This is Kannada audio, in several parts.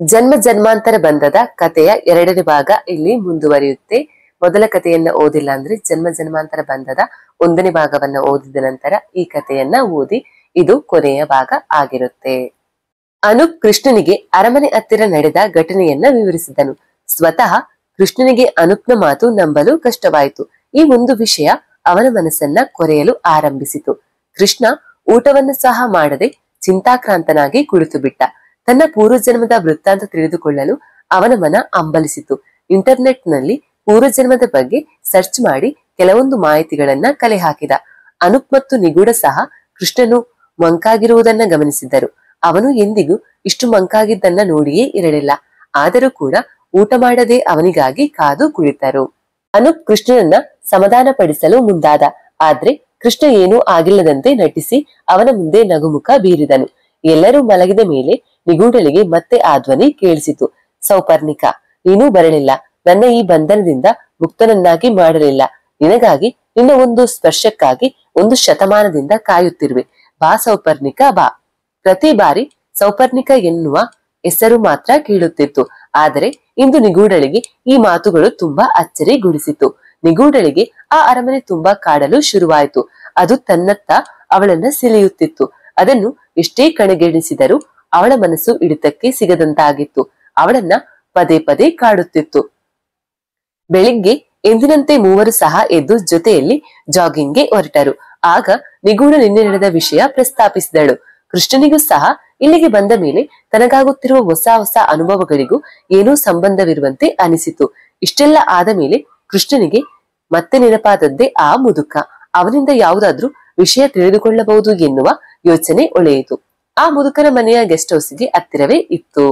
ಜನ್ಮ ಜನ್ಮಾಂತರ ಬಂಧದ ಕಥೆಯ ಎರಡನೇ ಭಾಗ ಇಲ್ಲಿ ಮುಂದುವರಿಯುತ್ತೆ. ಮೊದಲ ಕಥೆಯನ್ನ ಓದಿಲ್ಲ ಅಂದ್ರೆ ಜನ್ಮ ಜನ್ಮಾಂತರ ಬಂಧದ ಒಂದನೇ ಭಾಗವನ್ನ ಓದಿದ ನಂತರ ಈ ಕಥೆಯನ್ನ ಓದಿ, ಇದು ಕೊನೆಯ ಭಾಗ ಆಗಿರುತ್ತೆ. ಅನೂಪ್ ಕೃಷ್ಣನಿಗೆ ಅರಮನೆ ಹತ್ತಿರ ನಡೆದ ಘಟನೆಯನ್ನ ವಿವರಿಸಿದನು. ಸ್ವತಃ ಕೃಷ್ಣನಿಗೆ ಅನೂಪ್ನ ಮಾತು ನಂಬಲು ಕಷ್ಟವಾಯಿತು. ಈ ಒಂದು ವಿಷಯ ಅವನ ಮನಸ್ಸನ್ನ ಕೊರೆಯಲು ಆರಂಭಿಸಿತು. ಕೃಷ್ಣ ಊಟವನ್ನು ಸಹ ಮಾಡದೆ ಚಿಂತಾಕ್ರಾಂತನಾಗಿ ಕುಳಿತು ಬಿಟ್ಟ. ತನ್ನ ಪೂರ್ವಜನ್ಮದ ವೃತ್ತಾಂತ ತಿಳಿದುಕೊಳ್ಳಲು ಅವನ ಮನ ಹಂಬಲಿಸಿತು. ಇಂಟರ್ನೆಟ್ ನಲ್ಲಿ ಪೂರ್ವಜನ್ಮದ ಬಗ್ಗೆ ಸರ್ಚ್ ಮಾಡಿ ಕೆಲವೊಂದು ಮಾಹಿತಿಗಳನ್ನ ಕಲೆ ಹಾಕಿದ. ಅನೂಪ್ ಮತ್ತು ನಿಗೂಢ ಸಹ ಕೃಷ್ಣನು ಮಂಕಾಗಿರುವುದನ್ನ ಗಮನಿಸಿದ್ದರು. ಅವನು ಎಂದಿಗೂ ಇಷ್ಟು ಮಂಕಾಗಿದ್ದನ್ನ ನೋಡಿಯೇ ಇರಲಿಲ್ಲ. ಆದರೂ ಕೂಡ ಊಟ ಮಾಡದೆ ಅವನಿಗಾಗಿ ಕಾದು ಕುಳಿತರು. ಅನೂಪ್ ಕೃಷ್ಣನನ್ನ ಸಮಾಧಾನ ಪಡಿಸಲು ಮುಂದಾದ. ಆದ್ರೆ ಕೃಷ್ಣ ಏನೂ ಆಗಿಲ್ಲದಂತೆ ನಟಿಸಿ ಅವನ ಮುಂದೆ ನಗುಮುಖ ಬೀರಿದನು. ಎಲ್ಲರೂ ಮಲಗಿದ ಮೇಲೆ ನಿಗೂಢಳಿಗೆ ಮತ್ತೆ ಆ ಧ್ವನಿ ಕೇಳಿಸಿತು. ಸೌಪರ್ಣಿಕ, ನೀನೂ ಬರಲಿಲ್ಲ. ನನ್ನ ಈ ಬಂಧನದಿಂದ ಮುಕ್ತನನ್ನಾಗಿ ಮಾಡಲಿಲ್ಲ. ನಿನಗಾಗಿ, ನಿನ್ನ ಒಂದು ಸ್ಪರ್ಶಕ್ಕಾಗಿ 1 ಶತಮಾನದಿಂದ ಕಾಯುತ್ತಿರುವೆ. ಬಾ ಸೌಪರ್ಣಿಕ, ಬಾ. ಪ್ರತಿ ಬಾರಿ ಸೌಪರ್ಣಿಕ ಎನ್ನುವ ಹೆಸರು ಮಾತ್ರ ಕೇಳುತ್ತಿತ್ತು. ಆದರೆ ಇಂದು ನಿಗೂಢಳಿಗೆ ಈ ಮಾತುಗಳು ತುಂಬಾ ಅಚ್ಚರಿಗೊಳಿಸಿತು. ನಿಗೂಢಳಿಗೆ ಆ ಅರಮನೆ ತುಂಬಾ ಕಾಡಲು ಶುರುವಾಯಿತು. ಅದು ತನ್ನತ್ತ ಅವಳನ್ನ ಸೆಳೆಯುತ್ತಿತ್ತು. ಅದನ್ನು ಎಷ್ಟೇ ಕಣಗೆಣಿಸಿದರೂ ಅವಳ ಮನಸ್ಸು ಹಿಡಿತಕ್ಕೆ ಸಿಗದಂತಾಗಿತ್ತು. ಅವಳನ್ನ ಪದೇ ಪದೇ ಕಾಡುತ್ತಿತ್ತು. ಬೆಳಿಗ್ಗೆ ಎಂದಿನಂತೆ ಮೂವರು ಸಹ ಎದ್ದು ಜೊತೆಯಲ್ಲಿ ಜಾಗಿಂಗ್ಗೆ ಹೊರಟರು. ಆಗ ನಿಗೂಢ ನಿನ್ನೆ ನಡೆದ ವಿಷಯ ಪ್ರಸ್ತಾಪಿಸಿದಳು. ಕೃಷ್ಣನಿಗೂ ಸಹ ಇಲ್ಲಿಗೆ ಬಂದ ಮೇಲೆ ತನಗಾಗುತ್ತಿರುವ ಹೊಸ ಹೊಸ ಅನುಭವಗಳಿಗೂ ಏನೋ ಸಂಬಂಧವಿರುವಂತೆ ಅನಿಸಿತು. ಇಷ್ಟೆಲ್ಲ ಆದ ಮೇಲೆ ಕೃಷ್ಣನಿಗೆ ಮತ್ತೆ ನೆನಪಾದದ್ದೇ ಆ ಮುದುಕ. ಅವನಿಂದ ಯಾವುದಾದ್ರೂ ವಿಷಯ ತಿಳಿದುಕೊಳ್ಳಬಹುದು ಎನ್ನುವ ಯೋಚನೆ ಒಳೆಯಿತು. ಆ ಮುದುಕನ ಮನೆಯ ಗೆಸ್ಟ್ ಹೌಸ್ಗೆ ಹತ್ತಿರವೇ ಇತ್ತು.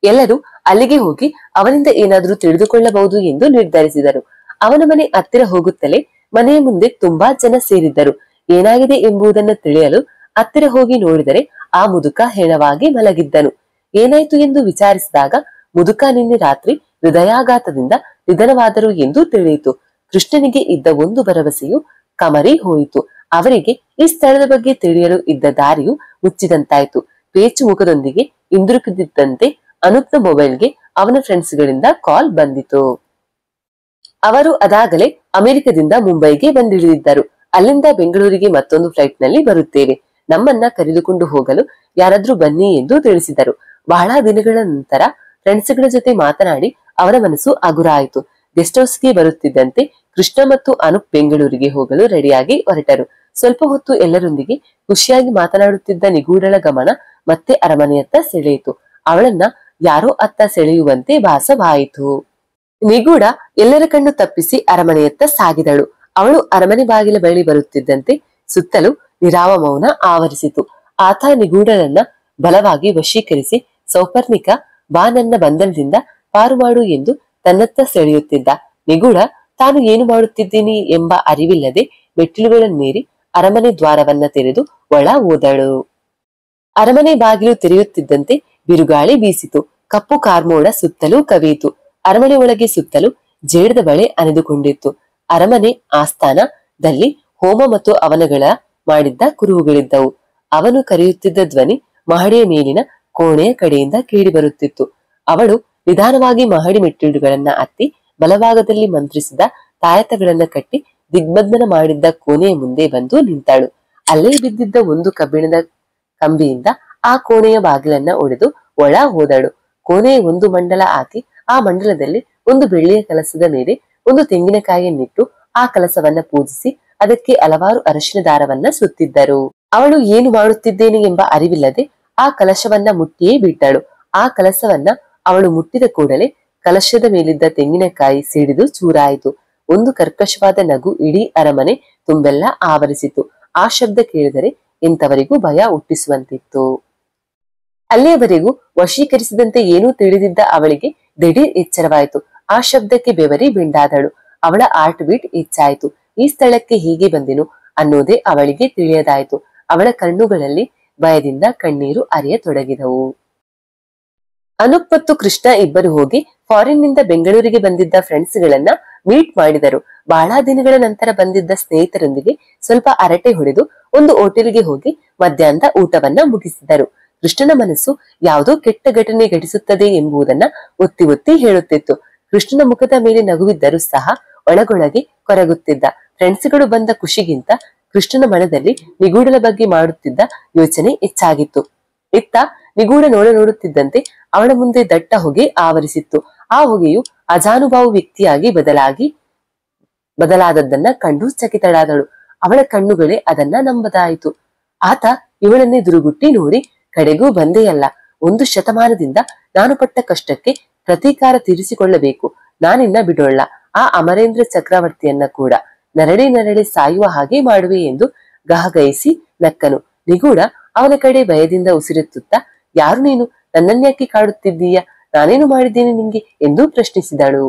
ಎಲ್ಲರೂ ಅಲ್ಲಿಗೆ ಹೋಗಿ ಅವನಿಂದ ಏನಾದ್ರೂ ತಿಳಿದುಕೊಳ್ಳಬಹುದು ಎಂದು ನಿರ್ಧರಿಸಿದರು. ಅವನ ಮನೆ ಹತ್ತಿರ ಹೋಗುತ್ತಲೇ ಮನೆಯ ಮುಂದೆ ತುಂಬಾ ಜನ ಸೇರಿದ್ದರು. ಏನಾಗಿದೆ ಎಂಬುದನ್ನು ತಿಳಿಯಲು ಹತ್ತಿರ ಹೋಗಿ ನೋಡಿದರೆ ಆ ಮುದುಕ ಹೆಣವಾಗಿ ಮಲಗಿದ್ದನು. ಏನಾಯ್ತು ಎಂದು ವಿಚಾರಿಸಿದಾಗ ಮುದುಕ ನಿನ್ನೆ ರಾತ್ರಿ ಹೃದಯಾಘಾತದಿಂದ ನಿಧನವಾದರು ಎಂದು ತಿಳಿಯಿತು. ಕೃಷ್ಣನಿಗೆ ಇದ್ದ ಒಂದು ಭರವಸೆಯು ಕಮರಿ ಹೋಯಿತು. ಅವರಿಗೆ ಈ ಸ್ಥಳದ ಬಗ್ಗೆ ತಿಳಿಯಲು ಇದ್ದ ದಾರಿಯು ಮುಚ್ಚಿದಂತಾಯ್ತು. ಪೇಚು ಮುಖದೊಂದಿಗೆ ಹಿಂದಿರುಗುತ್ತಿದ್ದಂತೆ ಅನೂಪ್ನ ಮೊಬೈಲ್ಗೆ ಅವನ ಫ್ರೆಂಡ್ಸ್ ಗಳಿಂದ ಕಾಲ್ ಬಂದಿತು. ಅವರು ಅದಾಗಲೇ ಅಮೆರಿಕದಿಂದ ಮುಂಬೈಗೆ ಬಂದಿಳಿದಿದ್ದರು. ಅಲ್ಲಿಂದ ಬೆಂಗಳೂರಿಗೆ ಮತ್ತೊಂದು ಫ್ಲೈಟ್ ನಲ್ಲಿ ಬರುತ್ತೇವೆ. ನಮ್ಮನ್ನ ಕರೆದುಕೊಂಡು ಹೋಗಲು ಯಾರಾದ್ರೂ ಬನ್ನಿ ಎಂದು ತಿಳಿಸಿದರು. ಬಹಳ ದಿನಗಳ ನಂತರ ಫ್ರೆಂಡ್ಸ್ ಗಳ ಜೊತೆ ಮಾತನಾಡಿ ಅವರ ಮನಸ್ಸು ಹಗುರ ಆಯಿತು. ಗೆಸ್ಟ್ ಹೌಸ್ಗೆ ಬರುತ್ತಿದ್ದಂತೆ ಕೃಷ್ಣ ಮತ್ತು ಅನೂಪ್ ಬೆಂಗಳೂರಿಗೆ ಹೋಗಲು ರೆಡಿಯಾಗಿ ಹೊರಟರು. ಸ್ವಲ್ಪ ಹೊತ್ತು ಎಲ್ಲರೊಂದಿಗೆ ಖುಷಿಯಾಗಿ ಮಾತನಾಡುತ್ತಿದ್ದ ನಿಗೂಢಳ ಗಮನ ಮತ್ತೆ ಅರಮನೆಯತ್ತ ಸೆಳೆಯಿತು. ಅವಳನ್ನ ಯಾರೋ ಅತ್ತ ಸೆಳೆಯುವಂತೆ ಭಾಸವಾಯಿತು. ನಿಗೂಢ ಎಲ್ಲರ ಕಣ್ಣು ತಪ್ಪಿಸಿ ಅರಮನೆಯತ್ತ ಸಾಗಿದಳು. ಅವಳು ಅರಮನೆ ಬಾಗಿಲ ಬಳಿ ಬರುತ್ತಿದ್ದಂತೆ ಸುತ್ತಲೂ ನಿರಾವ ಮೌನ ಆವರಿಸಿತು. ಆತ ನಿಗೂಢಳನ್ನ ಬಲವಾಗಿ ವಶೀಕರಿಸಿ, ಸೌಪರ್ಣಿಕ, ಬಾ, ನನ್ನ ಬಂಧನದಿಂದ ಪಾರು ಮಾಡು ಎಂದು ತನ್ನತ್ತ ಸೆಳೆಯುತ್ತಿದ್ದ. ನಿಗೂಢ ತಾನು ಏನು ಮಾಡುತ್ತಿದ್ದೀನಿ ಎಂಬ ಅರಿವಿಲ್ಲದೆ ಮೆಟ್ಟಿಲುಗಳನ್ನೇರಿ ಅರಮನೆ ದ್ವಾರವನ್ನ ತೆರೆದು ಒಳ ಹೋದಳು. ಅರಮನೆ ಬಾಗಿಲು ತೆರೆಯುತ್ತಿದ್ದಂತೆ ಬಿರುಗಾಳಿ ಬೀಸಿತು. ಕಪ್ಪು ಕಾರ್ಮೋಡ ಸುತ್ತಲೂ ಕವಿಯಿತು. ಅರಮನೆ ಒಳಗೆ ಸುತ್ತಲೂ ಜೇಡದ ಬಳೆ ಅನೆದುಕೊಂಡಿತ್ತು. ಅರಮನೆ ಆಸ್ಥಾನದಲ್ಲಿ ಹೋಮ ಮತ್ತು ಹವನಗಳ ಮಾಡಿದ್ದ ಕುರುಹುಗಳಿದ್ದವು. ಅವನು ಕರೆಯುತ್ತಿದ್ದ ಧ್ವನಿ ಮಹಡಿಯ ಮೇಲಿನ ಕೋಣೆಯ ಕಡೆಯಿಂದ ಕೇಳಿ ಬರುತ್ತಿತ್ತು. ಅವಳು ನಿಧಾನವಾಗಿ ಮಹಡಿ ಮೆಟ್ಟಿಲುಗಳನ್ನ ಹತ್ತಿ ಬಲಭಾಗದಲ್ಲಿ ಮಂತ್ರಿಸಿದ ತಾಯತಗಳನ್ನ ಕಟ್ಟಿ ದಿಗ್ಬಂಧನ ಮಾಡಿದ್ದ ಕೋಣೆಯ ಮುಂದೆ ಬಂದು ನಿಂತಳು. ಅಲ್ಲೇ ಬಿದ್ದಿದ್ದ ಒಂದು ಕಬ್ಬಿಣದ ಕಂಬಿಯಿಂದ ಆ ಕೋಣೆಯ ಬಾಗಿಲನ್ನ ಒಡೆದು ಒಳ ಹೋದಳು. ಕೋಣೆಯ ಒಂದು ಮಂಡಲ ಹಾಕಿ ಆ ಮಂಡಲದಲ್ಲಿ ಒಂದು ಬೆಳ್ಳಿಯ ಕಲಸದ ಮೇಲೆ ಒಂದು ತೆಂಗಿನಕಾಯಿಯನ್ನಿಟ್ಟು ಆ ಕಲಸವನ್ನ ಪೂಜಿಸಿ ಅದಕ್ಕೆ ಹಲವಾರು ಅರಿಶಿನ ದಾರವನ್ನ ಸುತ್ತಿದ್ದರು. ಅವಳು ಏನು ಮಾಡುತ್ತಿದ್ದೇನೆ ಎಂಬ ಅರಿವಿಲ್ಲದೆ ಆ ಕಲಶವನ್ನ ಮುಟ್ಟಿಯೇ ಬಿಟ್ಟಳು. ಆ ಕಲಸವನ್ನ ಅವಳು ಮುಟ್ಟಿದ ಕೂಡಲೇ ಕಲಶದ ಮೇಲಿದ್ದ ತೆಂಗಿನಕಾಯಿ ಸಿಡಿದು ಚೂರಾಯಿತು. ಒಂದು ಕರ್ಕಶವಾದ ನಗು ಇಡೀ ಅರಮನೆ ತುಂಬೆಲ್ಲ ಆವರಿಸಿತು. ಆ ಶಬ್ದ ಕೇಳಿದರೆ ಎಂತವರಿಗೂ ಭಯ ಹುಟ್ಟಿಸುವಂತಿತ್ತು. ಅಲ್ಲಿಯವರೆಗೂ ವಶೀಕರಿಸಿದಂತೆ ಏನೂ ತಿಳಿದಿದ್ದ ಅವಳಿಗೆ ದಿಢೀರ್ ಎಚ್ಚರವಾಯಿತು. ಆ ಶಬ್ದಕ್ಕೆ ಬೆವರಿ ಬೆಂಡಾದಳು. ಅವಳ ಹಾರ್ಟ್ ಬೀಟ್ ಹೆಚ್ಚಾಯಿತು. ಈ ಸ್ಥಳಕ್ಕೆ ಹೀಗೆ ಬಂದೆನು ಅನ್ನೋದೇ ಅವಳಿಗೆ ತಿಳಿಯದಾಯಿತು. ಅವಳ ಕಣ್ಣುಗಳಲ್ಲಿ ಭಯದಿಂದ ಕಣ್ಣೀರು ಹರಿಯತೊಡಗಿದವು. ಅನೂಪ್ ಮತ್ತು ಕೃಷ್ಣ ಇಬ್ಬರು ಹೋಗಿ ಫಾರಿನ್ ನಿಂದ ಬೆಂಗಳೂರಿಗೆ ಬಂದಿದ್ದ ಫ್ರೆಂಡ್ಸ್ ಗಳನ್ನ ಮೀಟ್ ಮಾಡಿದರು. ಬಹಳ ದಿನಗಳ ನಂತರ ಬಂದಿದ್ದ ಸ್ನೇಹಿತರೊಂದಿಗೆ ಸ್ವಲ್ಪ ಹರಟೆ ಹೊಡೆದು ಒಂದು ಹೋಟೆಲ್ಗೆ ಹೋಗಿ ಮಧ್ಯಾಹ್ನದ ಊಟವನ್ನ ಮುಗಿಸಿದರು. ಕೃಷ್ಣನ ಮನಸ್ಸು ಯಾವುದೋ ಕೆಟ್ಟ ಘಟನೆ ಘಟಿಸುತ್ತದೆ ಎಂಬುದನ್ನ ಒತ್ತಿ ಒತ್ತಿ ಹೇಳುತ್ತಿತ್ತು. ಕೃಷ್ಣನ ಮುಖದ ಮೇಲೆ ನಗುವಿದ್ದರೂ ಸಹ ಒಳಗೊಳಗೆ ಕೊರಗುತ್ತಿದ್ದ. ಫ್ರೆಂಡ್ಸ್ಗಳು ಬಂದ ಖುಷಿಗಿಂತ ಕೃಷ್ಣನ ಮನದಲ್ಲಿ ನಿಗೂಢಳ ಬಗ್ಗೆ ಮಾಡುತ್ತಿದ್ದ ಯೋಚನೆ ಹೆಚ್ಚಾಗಿತ್ತು. ಇತ್ತ ನಿಗೂಢ ನೋಡುತ್ತಿದ್ದಂತೆ ಅವಳ ಮುಂದೆ ದಟ್ಟ ಹೊಗೆ ಆವರಿಸಿತ್ತು. ಆ ಹೊಗೆಯು ಅಜಾನುಭಾವು ವ್ಯಕ್ತಿಯಾಗಿ ಬದಲಾದದ್ದನ್ನ ಕಂಡು ಚಕಿತಳಾದಳು. ಅವಳ ಕಣ್ಣುಗಳೇ ಅದನ್ನ ನಂಬದಾಯಿತು. ಆತ ಇವಳನ್ನೇ ದುರುಗುಟ್ಟಿ ನೋಡಿ, ಕಡೆಗೂ ಬಂದೆಯಲ್ಲ, 1 ಶತಮಾನದಿಂದ ನಾನು ಪಟ್ಟ ಕಷ್ಟಕ್ಕೆ ಪ್ರತೀಕಾರ ತೀರಿಸಿಕೊಳ್ಳಬೇಕು. ನಾನಿನ್ನ ಬಿಡೋಳ್ಳ. ಆ ಅಮರೇಂದ್ರ ಚಕ್ರವರ್ತಿಯನ್ನ ಕೂಡ ನರಳಿ ಸಾಯುವ ಹಾಗೆ ಮಾಡುವೆ ಎಂದು ಗಹಗಹಿಸಿ ನಕ್ಕನು. ನಿಗೂಢ ಅವನ ಕಡೆ ಭಯದಿಂದ ಉಸಿರೆತ್ತುತ್ತಾ, ಯಾರು ನೀನು? ನನ್ನನ್ಯಾಕೆ ಕಾಡುತ್ತಿದ್ದೀಯ? ನಾನೇನು ಮಾಡಿದ್ದೇನೆ ನಿಂಗೆ ಎಂದು ಪ್ರಶ್ನಿಸಿದಳು.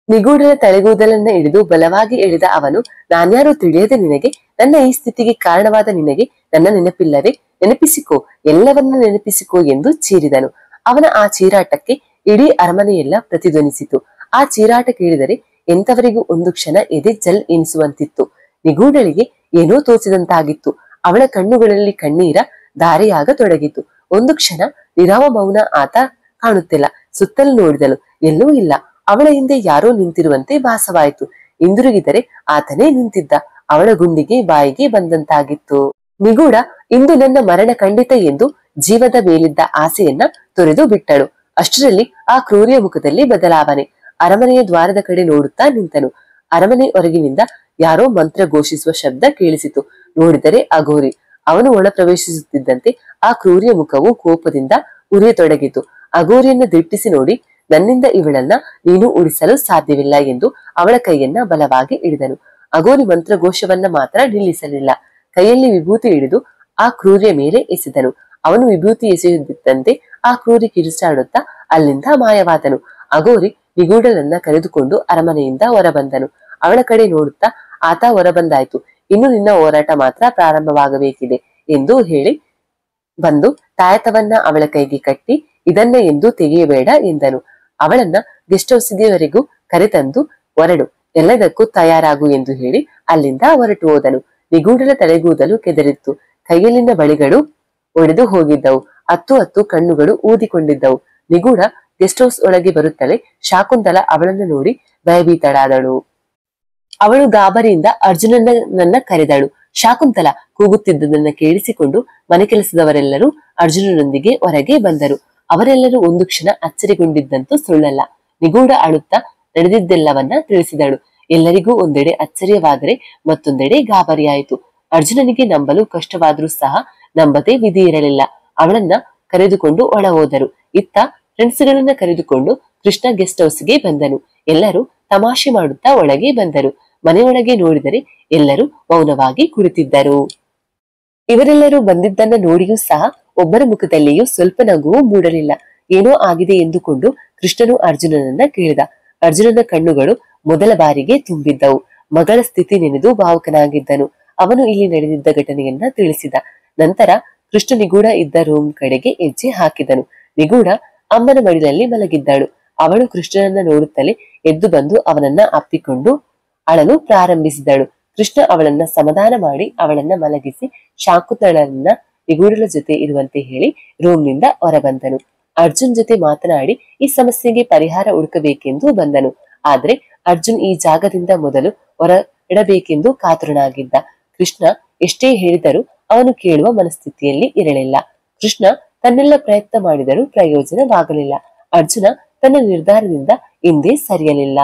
ನಿಗೂಢನ ತಲೆಗೂದಲನ್ನ ಹಿಡಿದು ಬಲವಾಗಿ ಎಳೆದ ಅವನು, ನಾನ್ಯಾರು ತಿಳಿಯದೆ ನಿನಗೆ? ನನ್ನ ಈ ಸ್ಥಿತಿಗೆ ಕಾರಣವಾದ ನಿನಗೆ ನನ್ನ ನೆನಪಿಲ್ಲವೇ? ನೆನಪಿಸಿಕೋ, ಎಲ್ಲವನ್ನ ನೆನಪಿಸಿಕೋ ಎಂದು ಚೀರಿದನು. ಅವನ ಆ ಚೀರಾಟಕ್ಕೆ ಇಡೀ ಅರಮನೆಯೆಲ್ಲ ಪ್ರತಿಧ್ವನಿಸಿತು. ಆ ಚೀರಾಟ ಕೇಳಿದರೆ ಎಂತವರಿಗೂ ಒಂದು ಕ್ಷಣ ಎದೆ ಜಲ್ ಎನಿಸುವಂತಿತ್ತು. ನಿಗೂಢಳಿಗೆ ಏನೋ ತೋಚಿದಂತಾಗಿತ್ತು. ಅವಳ ಕಣ್ಣುಗಳಲ್ಲಿ ಕಣ್ಣೀರ ಧಾರೆಯಾಗತೊಡಗಿತು. ಒಂದು ಕ್ಷಣ ನಿರಾವ ಮೌನ. ಆತ ಕಾಣುತ್ತಿಲ್ಲ. ಸುತ್ತಲೂ ನೋಡಿದಳು, ಎಲ್ಲೂ ಇಲ್ಲ. ಅವಳ ಹಿಂದೆ ಯಾರೋ ನಿಂತಿರುವಂತೆ ಭಾಸವಾಯಿತು. ಹಿಂದಿರುಗಿದರೆ ಆತನೇ ನಿಂತಿದ್ದ. ಅವಳ ಗುಂಡಿಗೆ ಬಾಯಿಗೆ ಬಂದಂತಾಗಿತ್ತು. ನಿಗೂಢ ಇಂದು ನನ್ನ ಮರಣ ಖಂಡಿತ ಎಂದು ಜೀವದ ಮೇಲಿದ್ದ ಆಸೆಯನ್ನ ತೊರೆದು ಬಿಟ್ಟಳು. ಅಷ್ಟರಲ್ಲಿ ಆ ಕ್ರೂರಿಯ ಮುಖದಲ್ಲಿ ಬದಲಾವಣೆ. ಅರಮನೆಯ ದ್ವಾರದ ಕಡೆ ನೋಡುತ್ತಾ ನಿಂತನು. ಅರಮನೆ ಹೊರಗಿನಿಂದ ಯಾರೋ ಮಂತ್ರ ಘೋಷಿಸುವ ಶಬ್ದ ಕೇಳಿಸಿತು. ನೋಡಿದರೆ ಅಘೋರಿ. ಅವನು ಒಳ ಪ್ರವೇಶಿಸುತ್ತಿದ್ದಂತೆ ಆ ಕ್ರೂರಿಯ ಮುಖವು ಕೋಪದಿಂದ ಉರಿಯತೊಡಗಿತು. ಅಘೋರಿಯನ್ನ ದಿಟ್ಟಿಸಿ ನೋಡಿ, ನನ್ನಿಂದ ಇವಳನ್ನ ನೀನು ಉಳಿಸಲು ಸಾಧ್ಯವಿಲ್ಲ ಎಂದು ಅವಳ ಕೈಯನ್ನ ಬಲವಾಗಿ ಹಿಡಿದನು. ಅಘೋರಿ ಮಂತ್ರಘೋಷವನ್ನ ಮಾತ್ರ ನಿಲ್ಲಿಸಲಿಲ್ಲ. ಕೈಯಲ್ಲಿ ವಿಭೂತಿ ಹಿಡಿದು ಆ ಕ್ರೂರಿಯ ಮೇಲೆ ಎಸೆದನು. ಅವನು ವಿಭೂತಿ ಎಸೆಯುತ್ತಿದ್ದಂತೆ ಆ ಕ್ರೂರಿ ಕಿರುಚಾಡುತ್ತಾ ಅಲ್ಲಿಂದ ಮಾಯವಾದನು. ಅಘೋರಿ ನಿಗೂಢಳನ್ನ ಕರೆದುಕೊಂಡು ಅರಮನೆಯಿಂದ ಹೊರಬಂದನು. ಅವಳ ಕಡೆ ನೋಡುತ್ತಾ, ಆತ ಹೊರಬಂದಾಯ್ತು, ಇನ್ನು ನಿನ್ನ ಹೋರಾಟ ಮಾತ್ರ ಪ್ರಾರಂಭವಾಗಬೇಕಿದೆ ಎಂದು ಹೇಳಿ ಬಂದು ತಾಯತವನ್ನ ಅವಳ ಕೈಗೆ ಕಟ್ಟಿ, ಇದನ್ನ ಎಂದು ತೆಗೆಯಬೇಡ ಎಂದನು. ಅವಳನ್ನ ಗೆಸ್ಟ್ ಹೌಸ್ಗೆವರೆಗೂ ಕರೆತಂದು ಹೊರಡು, ಎಲ್ಲದಕ್ಕೂ ತಯಾರಾಗು ಎಂದು ಹೇಳಿ ಅಲ್ಲಿಂದ ಹೊರಟು ಹೋದನು. ನಿಗೂಢಳ ತಲೆಗೂದಲು ಕೆದರಿತ್ತು. ಕೈಯಲ್ಲಿನ ಬಳಿಗಳು ಒಡೆದು ಹೋಗಿದ್ದವು. ಹತ್ತು ಕಣ್ಣುಗಳು ಊದಿಕೊಂಡಿದ್ದವು. ನಿಗೂಢ ಗೆಸ್ಟ್ ಹೌಸ್ ಒಳಗೆ ಬರುತ್ತಲೇ ಶಾಕುಂತಲ ಅವಳನ್ನು ನೋಡಿ ಭಯಭೀತಳಾದಳು. ಅವಳು ಗಾಬರಿಯಿಂದ ಅರ್ಜುನನನ್ನ ಕರೆದಳು. ಶಾಕುಂತಲ ಕೂಗುತ್ತಿದ್ದುದನ್ನ ಕೇಳಿಸಿಕೊಂಡು ಮನೆ ಕೆಲಸದವರೆಲ್ಲರೂ ಅರ್ಜುನನೊಂದಿಗೆ ಹೊರಗೆ ಬಂದರು. ಅವರೆಲ್ಲರೂ ಒಂದು ಕ್ಷಣ ಅಚ್ಚರಿಗೊಂಡಿದ್ದಂತೂ ಸುಳ್ಳಲ್ಲ. ನಿಗೂಢ ಅಳುತ್ತಾ ನಡೆದಿದ್ದೆಲ್ಲವನ್ನ ತಿಳಿಸಿದಳು. ಎಲ್ಲರಿಗೂ ಒಂದೆಡೆ ಅಚ್ಚರಿಯವಾದರೆ ಮತ್ತೊಂದೆಡೆ ಗಾಬರಿಯಾಯಿತು. ಅರ್ಜುನನಿಗೆ ನಂಬಲು ಕಷ್ಟವಾದ್ರೂ ಸಹ ನಂಬದೆ ವಿಧಿ ಇರಲಿಲ್ಲ. ಅವಳನ್ನ ಕರೆದುಕೊಂಡು ಒಳ ಹೋದರು. ಇತ್ತ ಫ್ರೆಂಡ್ಸ್ಗಳನ್ನ ಕರೆದುಕೊಂಡು ಕೃಷ್ಣ ಗೆಸ್ಟ್ ಹೌಸ್ಗೆ ಬಂದನು. ಎಲ್ಲರೂ ತಮಾಷೆ ಮಾಡುತ್ತಾ ಒಳಗೆ ಬಂದರು. ಮನೆಯೊಳಗೆ ನೋಡಿದರೆ ಎಲ್ಲರೂ ಮೌನವಾಗಿ ಕುಳಿತಿದ್ದರು. ಇವರೆಲ್ಲರೂ ಬಂದಿದ್ದನ್ನ ನೋಡಿಯೂ ಸಹ ಒಬ್ಬರ ಮುಖದಲ್ಲಿಯೂ ಸ್ವಲ್ಪ ನಗುವು ಮೂಡಲಿಲ್ಲ. ಏನೋ ಆಗಿದೆ ಎಂದುಕೊಂಡು ಕೃಷ್ಣನು ಅರ್ಜುನನನ್ನ ಕೇಳಿದ. ಅರ್ಜುನನ ಕಣ್ಣುಗಳು ಮೊದಲ ಬಾರಿಗೆ ತುಂಬಿದ್ದವು. ಮಗಳ ಸ್ಥಿತಿ ನೆನೆದು ಭಾವುಕನಾಗಿದ್ದನು. ಅವನು ಇಲ್ಲಿ ನಡೆದಿದ್ದ ಘಟನೆಯನ್ನ ತಿಳಿಸಿದ. ನಂತರ ಕೃಷ್ಣ ನಿಗೂಢ ಇದ್ದ ರೂಮ್ ಕಡೆಗೆ ಹೆಜ್ಜೆ ಹಾಕಿದನು. ನಿಗೂಢ ಅಮ್ಮನ ಮಡಿಲಲ್ಲಿ ಮಲಗಿದ್ದಳು. ಅವಳು ಕೃಷ್ಣನನ್ನ ನೋಡುತ್ತಲೇ ಎದ್ದು ಬಂದು ಅವನನ್ನ ಅಪ್ಪಿಕೊಂಡು ಅಳಲು ಪ್ರಾರಂಭಿಸಿದಳು. ಕೃಷ್ಣ ಅವಳನ್ನ ಸಮಾಧಾನ ಮಾಡಿ ಅವಳನ್ನ ಮಲಗಿಸಿ ಶಾಕುಂತಳನ್ನ ನಿಗೂಢಳ ಜೊತೆ ಇರುವಂತೆ ಹೇಳಿ ರೂಮ್ನಿಂದ ಹೊರಬಂದನು. ಅರ್ಜುನ್ ಜೊತೆ ಮಾತನಾಡಿ ಈ ಸಮಸ್ಯೆಗೆ ಪರಿಹಾರ ಹುಡುಕಬೇಕೆಂದು ಬಂದನು. ಆದ್ರೆ ಅರ್ಜುನ್ ಈ ಜಾಗದಿಂದ ಮೊದಲು ಹೊರಡಬೇಕೆಂದು ಕಾತುರನಾಗಿದ್ದ. ಕೃಷ್ಣ ಎಷ್ಟೇ ಹೇಳಿದರೂ ಅವನು ಕೇಳುವ ಮನಸ್ಥಿತಿಯಲ್ಲಿ ಇರಲಿಲ್ಲ. ಕೃಷ್ಣ ತನ್ನೆಲ್ಲ ಪ್ರಯತ್ನ ಮಾಡಿದರೂ ಪ್ರಯೋಜನವಾಗಲಿಲ್ಲ. ಅರ್ಜುನ ತನ್ನ ನಿರ್ಧಾರದಿಂದ ಹಿಂದೆ ಸರಿಯಲಿಲ್ಲ.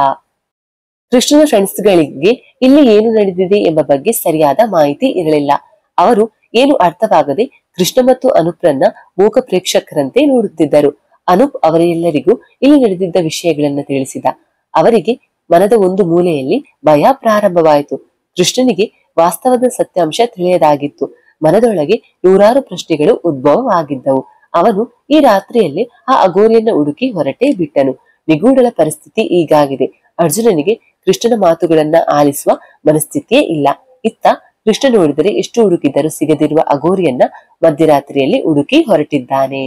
ಕೃಷ್ಣನ ಫ್ರೆಂಡ್ಸ್ಗಳಿಗೆ ಇಲ್ಲಿ ಏನು ನಡೆದಿದೆ ಎಂಬ ಬಗ್ಗೆ ಸರಿಯಾದ ಮಾಹಿತಿ ಇರಲಿಲ್ಲ. ಅವರು ಏನು ಅರ್ಥವಾಗದೆ ಕೃಷ್ಣ ಮತ್ತು ಅನೂಪ್ರನ್ನ ಮೂಕ ಪ್ರೇಕ್ಷಕರಂತೆ ನೋಡುತ್ತಿದ್ದರು. ಅನೂಪ್ ಅವರೆಲ್ಲರಿಗೂ ಇಲ್ಲಿ ನಡೆದಿದ್ದ ವಿಷಯಗಳನ್ನ ತಿಳಿಸಿದ. ಅವರಿಗೆ ಮನದ ಒಂದು ಮೂಲೆಯಲ್ಲಿ ಭಯ ಪ್ರಾರಂಭವಾಯಿತು. ಕೃಷ್ಣನಿಗೆ ವಾಸ್ತವದ ಸತ್ಯಾಂಶ ತಿಳಿಯದಾಗಿತ್ತು. ಮನದೊಳಗೆ ನೂರಾರು ಪ್ರಶ್ನೆಗಳು ಉದ್ಭವವಾಗಿದ್ದವು. ಅವನು ಈ ರಾತ್ರಿಯಲ್ಲಿ ಆ ಅಘೋರಿಯನ್ನ ಹುಡುಕಿ ಹೊರಟೇ ಬಿಟ್ಟನು. ನಿಗೂಢಳ ಪರಿಸ್ಥಿತಿ ಹೀಗಾಗಿದೆ. ಅರ್ಜುನನಿಗೆ ಕೃಷ್ಣನ ಮಾತುಗಳನ್ನ ಆಲಿಸುವ ಮನಸ್ಥಿತಿಯೇ ಇಲ್ಲ. ಇತ್ತ ಕೃಷ್ಣ ನೋಡಿದರೆ ಎಷ್ಟು ಹುಡುಕಿದರೂ ಸಿಗದಿರುವ ಅಘೋರಿಯನ್ನ ಮಧ್ಯರಾತ್ರಿಯಲ್ಲಿ ಹುಡುಕಿ ಹೊರಟಿದ್ದಾನೆ.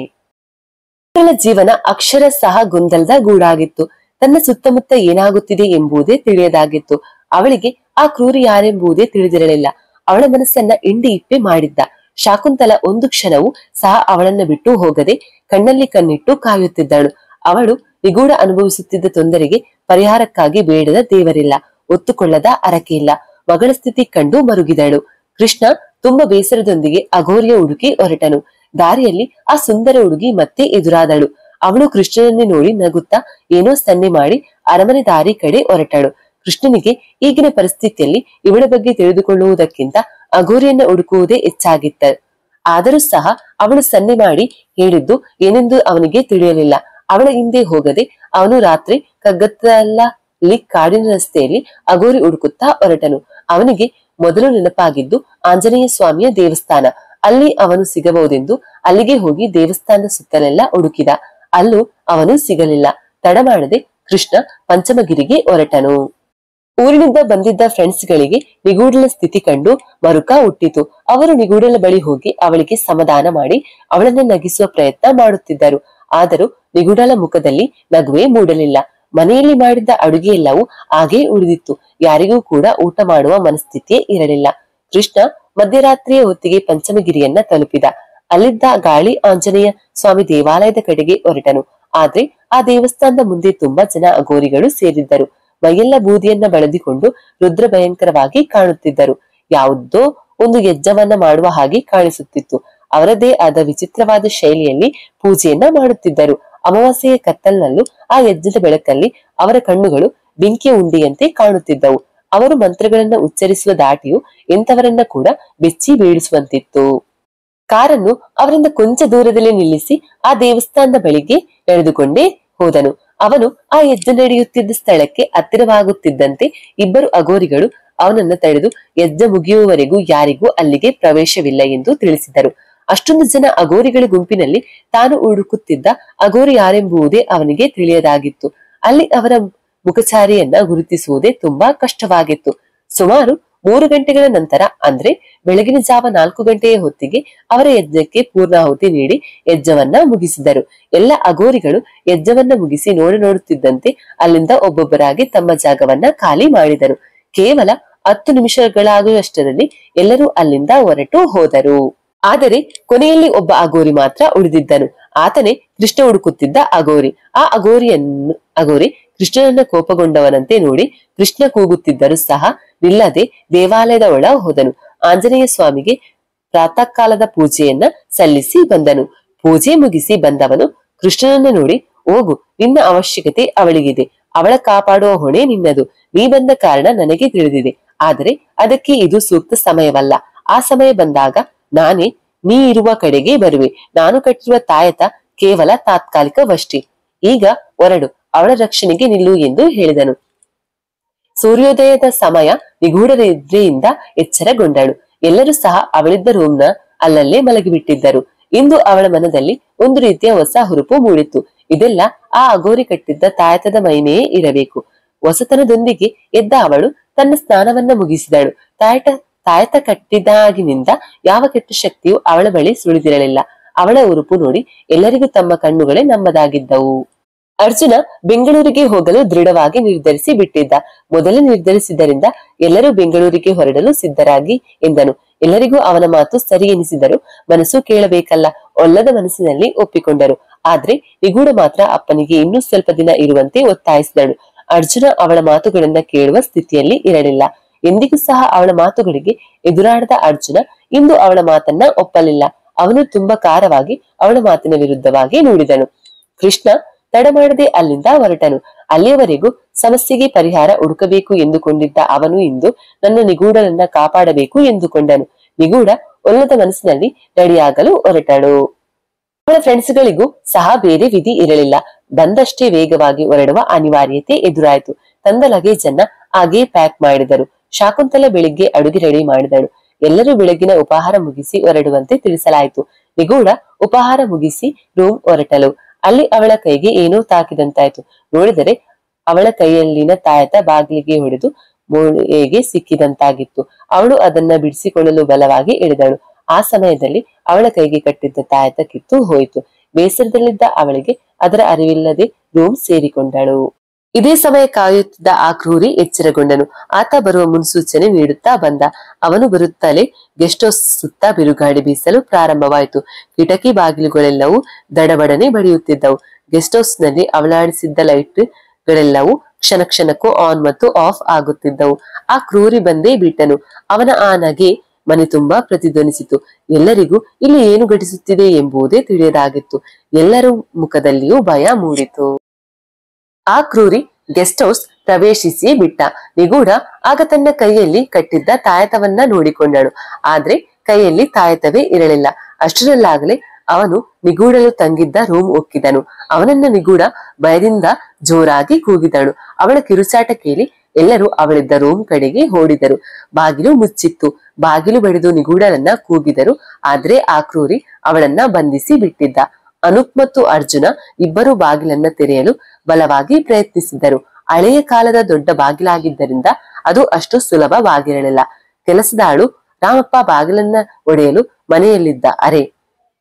ಜೀವನ ಅಕ್ಷರ ಸಹ ಗೊಂದಲದ ಗೂಡಾಗಿತ್ತು. ತನ್ನ ಸುತ್ತಮುತ್ತ ಏನಾಗುತ್ತಿದೆ ಎಂಬುದೇ ತಿಳಿಯದಾಗಿತ್ತು. ಅವಳಿಗೆ ಆ ಕ್ರೂರಿ ಯಾರೆಂಬುದೇ ತಿಳಿದಿರಲಿಲ್ಲ. ಅವಳ ಮನಸ್ಸನ್ನ ಇಂಡಿ ಇಪ್ಪೆ ಮಾಡಿದ್ದ. ಶಾಕುಂತಲ ಒಂದು ಕ್ಷಣವೂ ಸಹ ಅವಳನ್ನ ಬಿಟ್ಟು ಹೋಗದೆ ಕಣ್ಣಲ್ಲಿ ಕಣ್ಣಿಟ್ಟು ಕಾಯುತ್ತಿದ್ದಳು. ಅವಳು ನಿಗೂಢ ಅನುಭವಿಸುತ್ತಿದ್ದ ತೊಂದರೆಗೆ ಪರಿಹಾರಕ್ಕಾಗಿ ಬೇಡದ ದೇವರಿಲ್ಲ, ಒತ್ತುಕೊಳ್ಳದ ಅರಕೆ ಇಲ್ಲ. ಮಗಳ ಸ್ಥಿತಿ ಕಂಡು ಮರುಗಿದಳು. ಕೃಷ್ಣ ತುಂಬಾ ಬೇಸರದೊಂದಿಗೆ ಅಘೋರಿಯ ಹುಡುಕಿ ಹೊರಟನು. ದಾರಿಯಲ್ಲಿ ಆ ಸುಂದರ ಹುಡುಗಿ ಮತ್ತೆ ಎದುರಾದಳು. ಅವಳು ಕೃಷ್ಣನನ್ನೇ ನೋಡಿ ನಗುತ್ತಾ ಏನೋ ಸನ್ನೆ ಮಾಡಿ ಅರಮನೆ ದಾರಿ ಕಡೆ ಹೊರಟಳು. ಕೃಷ್ಣನಿಗೆ ಈಗಿನ ಪರಿಸ್ಥಿತಿಯಲ್ಲಿ ಇವಳ ಬಗ್ಗೆ ತಿಳಿದುಕೊಳ್ಳುವುದಕ್ಕಿಂತ ಅಘೋರಿಯನ್ನ ಹುಡುಕುವುದೇ ಹೆಚ್ಚಾಗಿತ್ತ. ಆದರೂ ಸಹ ಅವಳು ಸನ್ನೆ ಮಾಡಿ ಹೇಳಿದ್ದು ಏನೆಂದು ಅವನಿಗೆ ತಿಳಿಯಲಿಲ್ಲ. ಅವಳ ಹಿಂದೆ ಹೋಗದೆ ಅವನು ರಾತ್ರಿ ಕಗ್ಗತ್ತಲಲ್ಲಿ ಕಾಡಿನ ರಸ್ತೆಯಲ್ಲಿ ಅಘೋರಿ ಹುಡುಕುತ್ತಾ ಹೊರಟನು. ಅವನಿಗೆ ಮೊದಲು ನೆನಪಾಗಿದ್ದು ಆಂಜನೇಯ ಸ್ವಾಮಿಯ ದೇವಸ್ಥಾನ. ಅಲ್ಲಿ ಅವನು ಸಿಗಬಹುದೆಂದು ಅಲ್ಲಿಗೆ ಹೋಗಿ ದೇವಸ್ಥಾನದ ಸುತ್ತಲೆಲ್ಲ ಹುಡುಕಿದ. ಅಲ್ಲೂ ಅವನು ಸಿಗಲಿಲ್ಲ. ತಡ ಮಾಡದೆ ಕೃಷ್ಣ ಪಂಚಮಗಿರಿಗೆ ಹೊರಟನು. ಊರಿನಿಂದ ಬಂದಿದ್ದ ಫ್ರೆಂಡ್ಸ್ ಗಳಿಗೆ ನಿಗೂಢಲ ಸ್ಥಿತಿ ಕಂಡು ಮರುಕ ಹುಟ್ಟಿತು. ಅವರು ನಿಗೂಢಲ ಬಳಿ ಹೋಗಿ ಅವಳಿಗೆ ಸಮಾಧಾನ ಮಾಡಿ ಅವಳನ್ನ ನಗಿಸುವ ಪ್ರಯತ್ನ ಮಾಡುತ್ತಿದ್ದರು. ಆದರೂ ನಿಗೂಢಲ ಮುಖದಲ್ಲಿ ನಗುವೆ ಮೂಡಲಿಲ್ಲ. ಮನೆಯಲ್ಲಿ ಮಾಡಿದ್ದ ಅಡುಗೆ ಎಲ್ಲವೂ ಹಾಗೇ ಉಳಿದಿತ್ತು. ಯಾರಿಗೂ ಕೂಡ ಊಟ ಮಾಡುವ ಮನಸ್ಥಿತಿಯೇ ಇರಲಿಲ್ಲ. ಕೃಷ್ಣ ಮಧ್ಯರಾತ್ರಿಯ ಹೊತ್ತಿಗೆ ಪಂಚಮಗಿರಿಯನ್ನ ತಲುಪಿದ. ಅಲ್ಲಿದ್ದ ಗಾಳಿ ಆಂಜನೇಯ ಸ್ವಾಮಿ ದೇವಾಲಯದ ಕಡೆಗೆ ಹೊರಟನು. ಆದ್ರೆ ಆ ದೇವಸ್ಥಾನದ ಮುಂದೆ ತುಂಬಾ ಜನ ಅಘೋರಿಗಳು ಸೇರಿದ್ದರು. ಮೈಯೆಲ್ಲ ಬೂದಿಯನ್ನ ಬಳದಿಕೊಂಡು ರುದ್ರ ಭಯಂಕರವಾಗಿ ಕಾಣುತ್ತಿದ್ದರು. ಯಾವುದೋ ಒಂದು ಯಜ್ಞವನ್ನ ಮಾಡುವ ಹಾಗೆ ಕಾಣಿಸುತ್ತಿತ್ತು. ಅವರದೇ ಆದ ವಿಚಿತ್ರವಾದ ಶೈಲಿಯಲ್ಲಿ ಪೂಜೆಯನ್ನ ಮಾಡುತ್ತಿದ್ದರು. ಅಮಾವಾಸ್ಯೆಯ ಕತ್ತಲಿನಲ್ಲೂ ಆ ಯಜ್ಞದ ಬೆಳಕಲ್ಲಿ ಅವರ ಕಣ್ಣುಗಳು ಬೆಂಕಿಯ ಉಂಡೆಯಂತೆ ಕಾಣುತ್ತಿದ್ದವು. ಅವರು ಮಂತ್ರಗಳನ್ನ ಉಚ್ಚರಿಸುವ ದಾಟಿಯು ಎಂತವರನ್ನ ಕೂಡ ಬೆಚ್ಚಿ ಬೀಳಿಸುವಂತಿತ್ತು. ಕಾರನ್ನು ಅವರಿಂದ ಕೊಂಚ ದೂರದಲ್ಲಿ ನಿಲ್ಲಿಸಿ ಆ ದೇವಸ್ಥಾನದ ಬಳಿಗೆ ನಡೆದುಕೊಂಡೇ ಹೋದನು. ಅವನು ಆ ಯಜ್ಞ ನಡೆಯುತ್ತಿದ್ದ ಸ್ಥಳಕ್ಕೆ ಹತ್ತಿರವಾಗುತ್ತಿದ್ದಂತೆ ಇಬ್ಬರು ಅಘೋರಿಗಳು ಅವನನ್ನ ತಡೆದು ಯಜ್ಞ ಮುಗಿಯುವವರೆಗೂ ಯಾರಿಗೂ ಅಲ್ಲಿಗೆ ಪ್ರವೇಶವಿಲ್ಲ ಎಂದು ತಿಳಿಸಿದರು. ಅಷ್ಟೊಂದು ಜನ ಅಘೋರಿಗಳ ಗುಂಪಿನಲ್ಲಿ ತಾನು ಹುಡುಕುತ್ತಿದ್ದ ಅಘೋರಿ ಯಾರೆಂಬುವುದೇ ಅವನಿಗೆ ತಿಳಿಯದಾಗಿತ್ತು. ಅಲ್ಲಿ ಅವರ ಮುಖಚಾರಿಯನ್ನ ಗುರುತಿಸುವುದೇ ತುಂಬಾ ಕಷ್ಟವಾಗಿತ್ತು. ಸುಮಾರು 3 ಗಂಟೆಗಳ ನಂತರ ಅಂದ್ರೆ ಬೆಳಗಿನ ಜಾವ 4 ಗಂಟೆಯ ಹೊತ್ತಿಗೆ ಅವರ ಯಜ್ಞಕ್ಕೆ ಪೂರ್ಣಾಹುತಿ ನೀಡಿ ಯಜ್ಞವನ್ನ ಮುಗಿಸಿದರು. ಎಲ್ಲ ಅಘೋರಿಗಳು ಯಜ್ಞವನ್ನ ಮುಗಿಸಿ ನೋಡುತ್ತಿದ್ದಂತೆ ಅಲ್ಲಿಂದ ಒಬ್ಬೊಬ್ಬರಾಗಿ ತಮ್ಮ ಜಾಗವನ್ನ ಖಾಲಿ ಮಾಡಿದರು. ಕೇವಲ 10 ನಿಮಿಷಗಳಾಗುವಷ್ಟರಲ್ಲಿ ಎಲ್ಲರೂ ಅಲ್ಲಿಂದ ಹೊರಟು ಹೋದರು. ಆದರೆ ಕೊನೆಯಲ್ಲಿ ಒಬ್ಬ ಅಘೋರಿ ಮಾತ್ರ ಉಳಿದಿದ್ದನು. ಆತನೇ ಕೃಷ್ಣ ಹುಡುಕುತ್ತಿದ್ದ ಅಘೋರಿ. ಆ ಅಘೋರಿ ಕೃಷ್ಣನನ್ನ ಕೋಪಗೊಂಡವನಂತೆ ನೋಡಿ ಕೃಷ್ಣ ಕೂಗುತ್ತಿದ್ದರೂ ಸಹ ನಿಲ್ಲದೆ ದೇವಾಲಯದ ಒಳ ಹೋದನು. ಆಂಜನೇಯ ಸ್ವಾಮಿಗೆ ಪ್ರಾತಃ ಕಾಲದ ಪೂಜೆಯನ್ನ ಸಲ್ಲಿಸಿ ಬಂದನು. ಪೂಜೆ ಮುಗಿಸಿ ಬಂದವನು ಕೃಷ್ಣನನ್ನ ನೋಡಿ, ಹೋಗು, ನಿನ್ನ ಅವಶ್ಯಕತೆ ಅವಳಿಗಿದೆ, ಅವಳ ಕಾಪಾಡುವ ಹೊಣೆ ನಿನ್ನದು. ನೀ ಬಂದ ಕಾರಣ ನನಗೆ ತಿಳಿದಿದೆ. ಆದರೆ ಅದಕ್ಕೆ ಇದು ಸೂಕ್ತ ಸಮಯವಲ್ಲ. ಆ ಸಮಯ ಬಂದಾಗ ನಾನೇ ನೀ ಇರುವ ಕಡೆಗೆ ಬರುವೆ. ನಾನು ಕಟ್ಟಿರುವ ತಾಯತ ಕೇವಲ ತಾತ್ಕಾಲಿಕವಷ್ಟೇ. ಈಗ ಹೊರಡು, ಅವಳ ರಕ್ಷಣೆಗೆ ನಿಲ್ಲು ಎಂದು ಹೇಳಿದನು. ಸೂರ್ಯೋದಯದ ಸಮಯ. ನಿಗೂಢ ನಿದ್ರೆಯಿಂದ ಎಚ್ಚರಗೊಂಡಳು. ಎಲ್ಲರೂ ಸಹ ಅವಳಿದ್ದ ರೂಮ್ನ ಅಲ್ಲಲ್ಲೇ ಮಲಗಿಬಿಟ್ಟಿದ್ದರು. ಇಂದು ಅವಳ ಮನದಲ್ಲಿ ಒಂದು ರೀತಿಯ ಹೊಸ ಹುರುಪು ಮೂಡಿತ್ತು. ಇದೆಲ್ಲ ಆ ಅಘೋರಿ ಕಟ್ಟಿದ್ದ ತಾಯತದ ಮಹಿಮೆಯೇ ಇರಬೇಕು. ಹೊಸತನದೊಂದಿಗೆ ಎದ್ದ ಅವಳು ತನ್ನ ಸ್ನಾನವನ್ನ ಮುಗಿಸಿದಳು. ತಾಯತ ಕಟ್ಟಿದಾಗಿನಿಂದ ಯಾವ ಕೆಟ್ಟ ಶಕ್ತಿಯು ಅವಳ ಬಳಿ ಸುಳಿದಿರಲಿಲ್ಲ. ಅವಳ ಉರುಪು ನೋಡಿ ಎಲ್ಲರಿಗೂ ತಮ್ಮ ಕಣ್ಣುಗಳೇ ನಮ್ಮದಾಗಿದ್ದವು. ಅರ್ಜುನ ಬೆಂಗಳೂರಿಗೆ ಹೋಗಲು ದೃಢವಾಗಿ ನಿರ್ಧರಿಸಿ ಬಿಟ್ಟಿದ್ದ. ಮೊದಲೇ ನಿರ್ಧರಿಸಿದ್ದರಿಂದ ಎಲ್ಲರೂ ಬೆಂಗಳೂರಿಗೆ ಹೊರಡಲು ಸಿದ್ಧರಾಗಿ ಎಂದನು. ಎಲ್ಲರಿಗೂ ಅವನ ಮಾತು ಸರಿ ಎನಿಸಿದರು. ಮನಸ್ಸು ಕೇಳಬೇಕಲ್ಲ, ಒಲ್ಲದ ಮನಸ್ಸಿನಲ್ಲಿ ಒಪ್ಪಿಕೊಂಡರು. ಆದ್ರೆ ನಿಗೂಢ ಮಾತ್ರ ಅಪ್ಪನಿಗೆ ಇನ್ನೂ ಸ್ವಲ್ಪ ದಿನ ಇರುವಂತೆ ಒತ್ತಾಯಿಸಿದಳು. ಅರ್ಜುನ ಅವಳ ಮಾತುಗಳನ್ನ ಕೇಳುವ ಸ್ಥಿತಿಯಲ್ಲಿ ಇರಲಿಲ್ಲ. ಎಂದಿಗೂ ಸಹ ಅವಳ ಮಾತುಗಳಿಗೆ ಎದುರಾಡದ ಅರ್ಜುನ ಇಂದು ಅವಳ ಮಾತನ್ನ ಒಪ್ಪಲಿಲ್ಲ. ಅವನು ತುಂಬಾ ಖಾರವಾಗಿ ಅವಳ ಮಾತಿನ ವಿರುದ್ಧವಾಗಿ ನುಡಿದನು. ಕೃಷ್ಣ ತಡ ಮಾಡದೆ ಅಲ್ಲಿಂದ ಹೊರಟನು. ಅಲ್ಲಿಯವರೆಗೂ ಸಮಸ್ಯೆಗೆ ಪರಿಹಾರ ಹುಡುಕಬೇಕು ಎಂದುಕೊಂಡಿದ್ದ ಅವನು ಇಂದು ನನ್ನ ನಿಗೂಢನನ್ನ ಕಾಪಾಡಬೇಕು ಎಂದುಕೊಂಡನು. ನಿಗೂಢ ಒಲ್ಲದ ಮನಸ್ಸಿನಲ್ಲಿ ರೆಡಿಯಾಗಲು ಹೊರಟಳು. ಅವಳ ಫ್ರೆಂಡ್ಸ್ಗಳಿಗೂ ಸಹ ಬೇರೆ ವಿಧಿ ಇರಲಿಲ್ಲ. ಬಂದಷ್ಟೇ ವೇಗವಾಗಿ ಹೊರಡುವ ಅನಿವಾರ್ಯತೆ ಎದುರಾಯಿತು. ತಂದ ಲಗೇಜ್ ಅನ್ನ ಹಾಗೆ ಪ್ಯಾಕ್ ಮಾಡಿದರು. ಶಾಕುಂತಲ ಬೆಳಿಗ್ಗೆ ಅಡುಗೆ ರೆಡಿ ಮಾಡಿದಳು. ಎಲ್ಲರೂ ಬೆಳಗಿನ ಉಪಹಾರ ಮುಗಿಸಿ ಹೊರಡುವಂತೆ ತಿಳಿಸಲಾಯಿತು. ನಿಗೂಢ ಉಪಹಾರ ಮುಗಿಸಿ ರೂಮ್ ಹೊರಟಳು. ಅಲ್ಲಿ ಅವಳ ಕೈಗೆ ಏನೋ ತಾಕಿದಂತಾಯ್ತು. ನೋಡಿದರೆ ಅವಳ ಕೈಯಲ್ಲಿನ ತಾಯತ ಬಾಗಿಲಿಗೆ ಹೊಡೆದು ಮೂಳೆಗೆ ಸಿಕ್ಕಿದಂತಾಗಿತ್ತು. ಅವಳು ಅದನ್ನ ಬಿಡಿಸಿಕೊಳ್ಳಲು ಬಲವಾಗಿ ಎಳೆದಳು. ಆ ಸಮಯದಲ್ಲಿ ಅವಳ ಕೈಗೆ ಕಟ್ಟಿದ್ದ ತಾಯತ ಕಿತ್ತು ಹೋಯಿತು. ಬೇಸರದಲ್ಲಿದ್ದ ಅವಳಿಗೆ ಅದರ ಅರಿವಿಲ್ಲದೆ ರೂಮ್ ಸೇರಿಕೊಂಡಳು. ಇದೇ ಸಮಯ ಕಾಯುತ್ತಿದ್ದ ಆ ಕ್ರೂರಿ ಎಚ್ಚರಗೊಂಡನು. ಆತ ಬರುವ ಮುನ್ಸೂಚನೆ ನೀಡುತ್ತಾ ಬಂದ. ಅವನು ಬರುತ್ತಲೇ ಗೆಸ್ಟ್ ಹೌಸ್ ಸುತ್ತ ಬಿರುಗಾಳಿ ಬೀಸಲು ಪ್ರಾರಂಭವಾಯಿತು. ಕಿಟಕಿ ಬಾಗಿಲುಗಳೆಲ್ಲವೂ ದಡಬಡನೆ ಬಡಿಯುತ್ತಿದ್ದವು. ಗೆಸ್ಟ್ ಹೌಸ್ ನಲ್ಲಿ ಅವಳಾಡಿಸಿದ್ದ ಲೈಟ್ ಗಳೆಲ್ಲವೂ ಕ್ಷಣ ಕ್ಷಣಕ್ಕೂ ಆನ್ ಮತ್ತು ಆಫ್ ಆಗುತ್ತಿದ್ದವು. ಆ ಕ್ರೂರಿ ಬಂದೇ ಬಿಟ್ಟನು. ಅವನ ಆ ನಗೆ ಮನೆ ತುಂಬಾ ಪ್ರತಿಧ್ವನಿಸಿತು. ಎಲ್ಲರಿಗೂ ಇಲ್ಲಿ ಏನು ಘಟಿಸುತ್ತಿದೆ ಎಂಬುದೇ ತಿಳಿಯದಾಗಿತ್ತು. ಎಲ್ಲರ ಮುಖದಲ್ಲಿಯೂ ಭಯ ಮೂಡಿತು. ಆ ಕ್ರೂರಿ ಗೆಸ್ಟ್ ಹೌಸ್ ಪ್ರವೇಶಿಸಿ ಬಿಟ್ಟ. ನಿಗೂಢ ಆಗ ತನ್ನ ಕೈಯಲ್ಲಿ ಕಟ್ಟಿದ್ದ ತಾಯತವನ್ನ ನೋಡಿಕೊಂಡಳು. ಆದ್ರೆ ಕೈಯಲ್ಲಿ ತಾಯತವೇ ಇರಲಿಲ್ಲ. ಅಷ್ಟರಲ್ಲಾಗಲೇ ಅವನು ನಿಗೂಢಲು ತಂಗಿದ್ದ ರೂಮ್ ಒಕ್ಕಿದನು. ಅವನನ್ನ ನಿಗೂಢ ಭಯದಿಂದ ಜೋರಾಗಿ ಕೂಗಿದಳು. ಅವಳ ಕಿರುಚಾಟ ಕೇಳಿ ಎಲ್ಲರೂ ಅವಳಿದ್ದ ರೂಮ್ ಕಡೆಗೆ ಓಡಿದರು. ಬಾಗಿಲು ಮುಚ್ಚಿತ್ತು. ಬಾಗಿಲು ಬಡಿದು ನಿಗೂಢಳನ್ನ ಕೂಗಿದರು. ಆದ್ರೆ ಆ ಕ್ರೂರಿ ಅವಳನ್ನ ಬಂಧಿಸಿ ಬಿಟ್ಟಿದ್ದ. ಅನೂಪ್ ಮತ್ತು ಅರ್ಜುನ ಇಬ್ಬರು ಬಾಗಿಲನ್ನ ತೆರೆಯಲು ಬಲವಾಗಿ ಪ್ರಯತ್ನಿಸಿದರು. ಹಳೆಯ ಕಾಲದ ದೊಡ್ಡ ಬಾಗಿಲಾಗಿದ್ದರಿಂದ ಅದು ಅಷ್ಟು ಸುಲಭವಾಗಿರಲಿಲ್ಲ. ಕೆಲಸದಾಳು ರಾಮಪ್ಪ ಬಾಗಿಲನ್ನ ಒಡೆಯಲು ಮನೆಯಲ್ಲಿದ್ದ ಅರೆ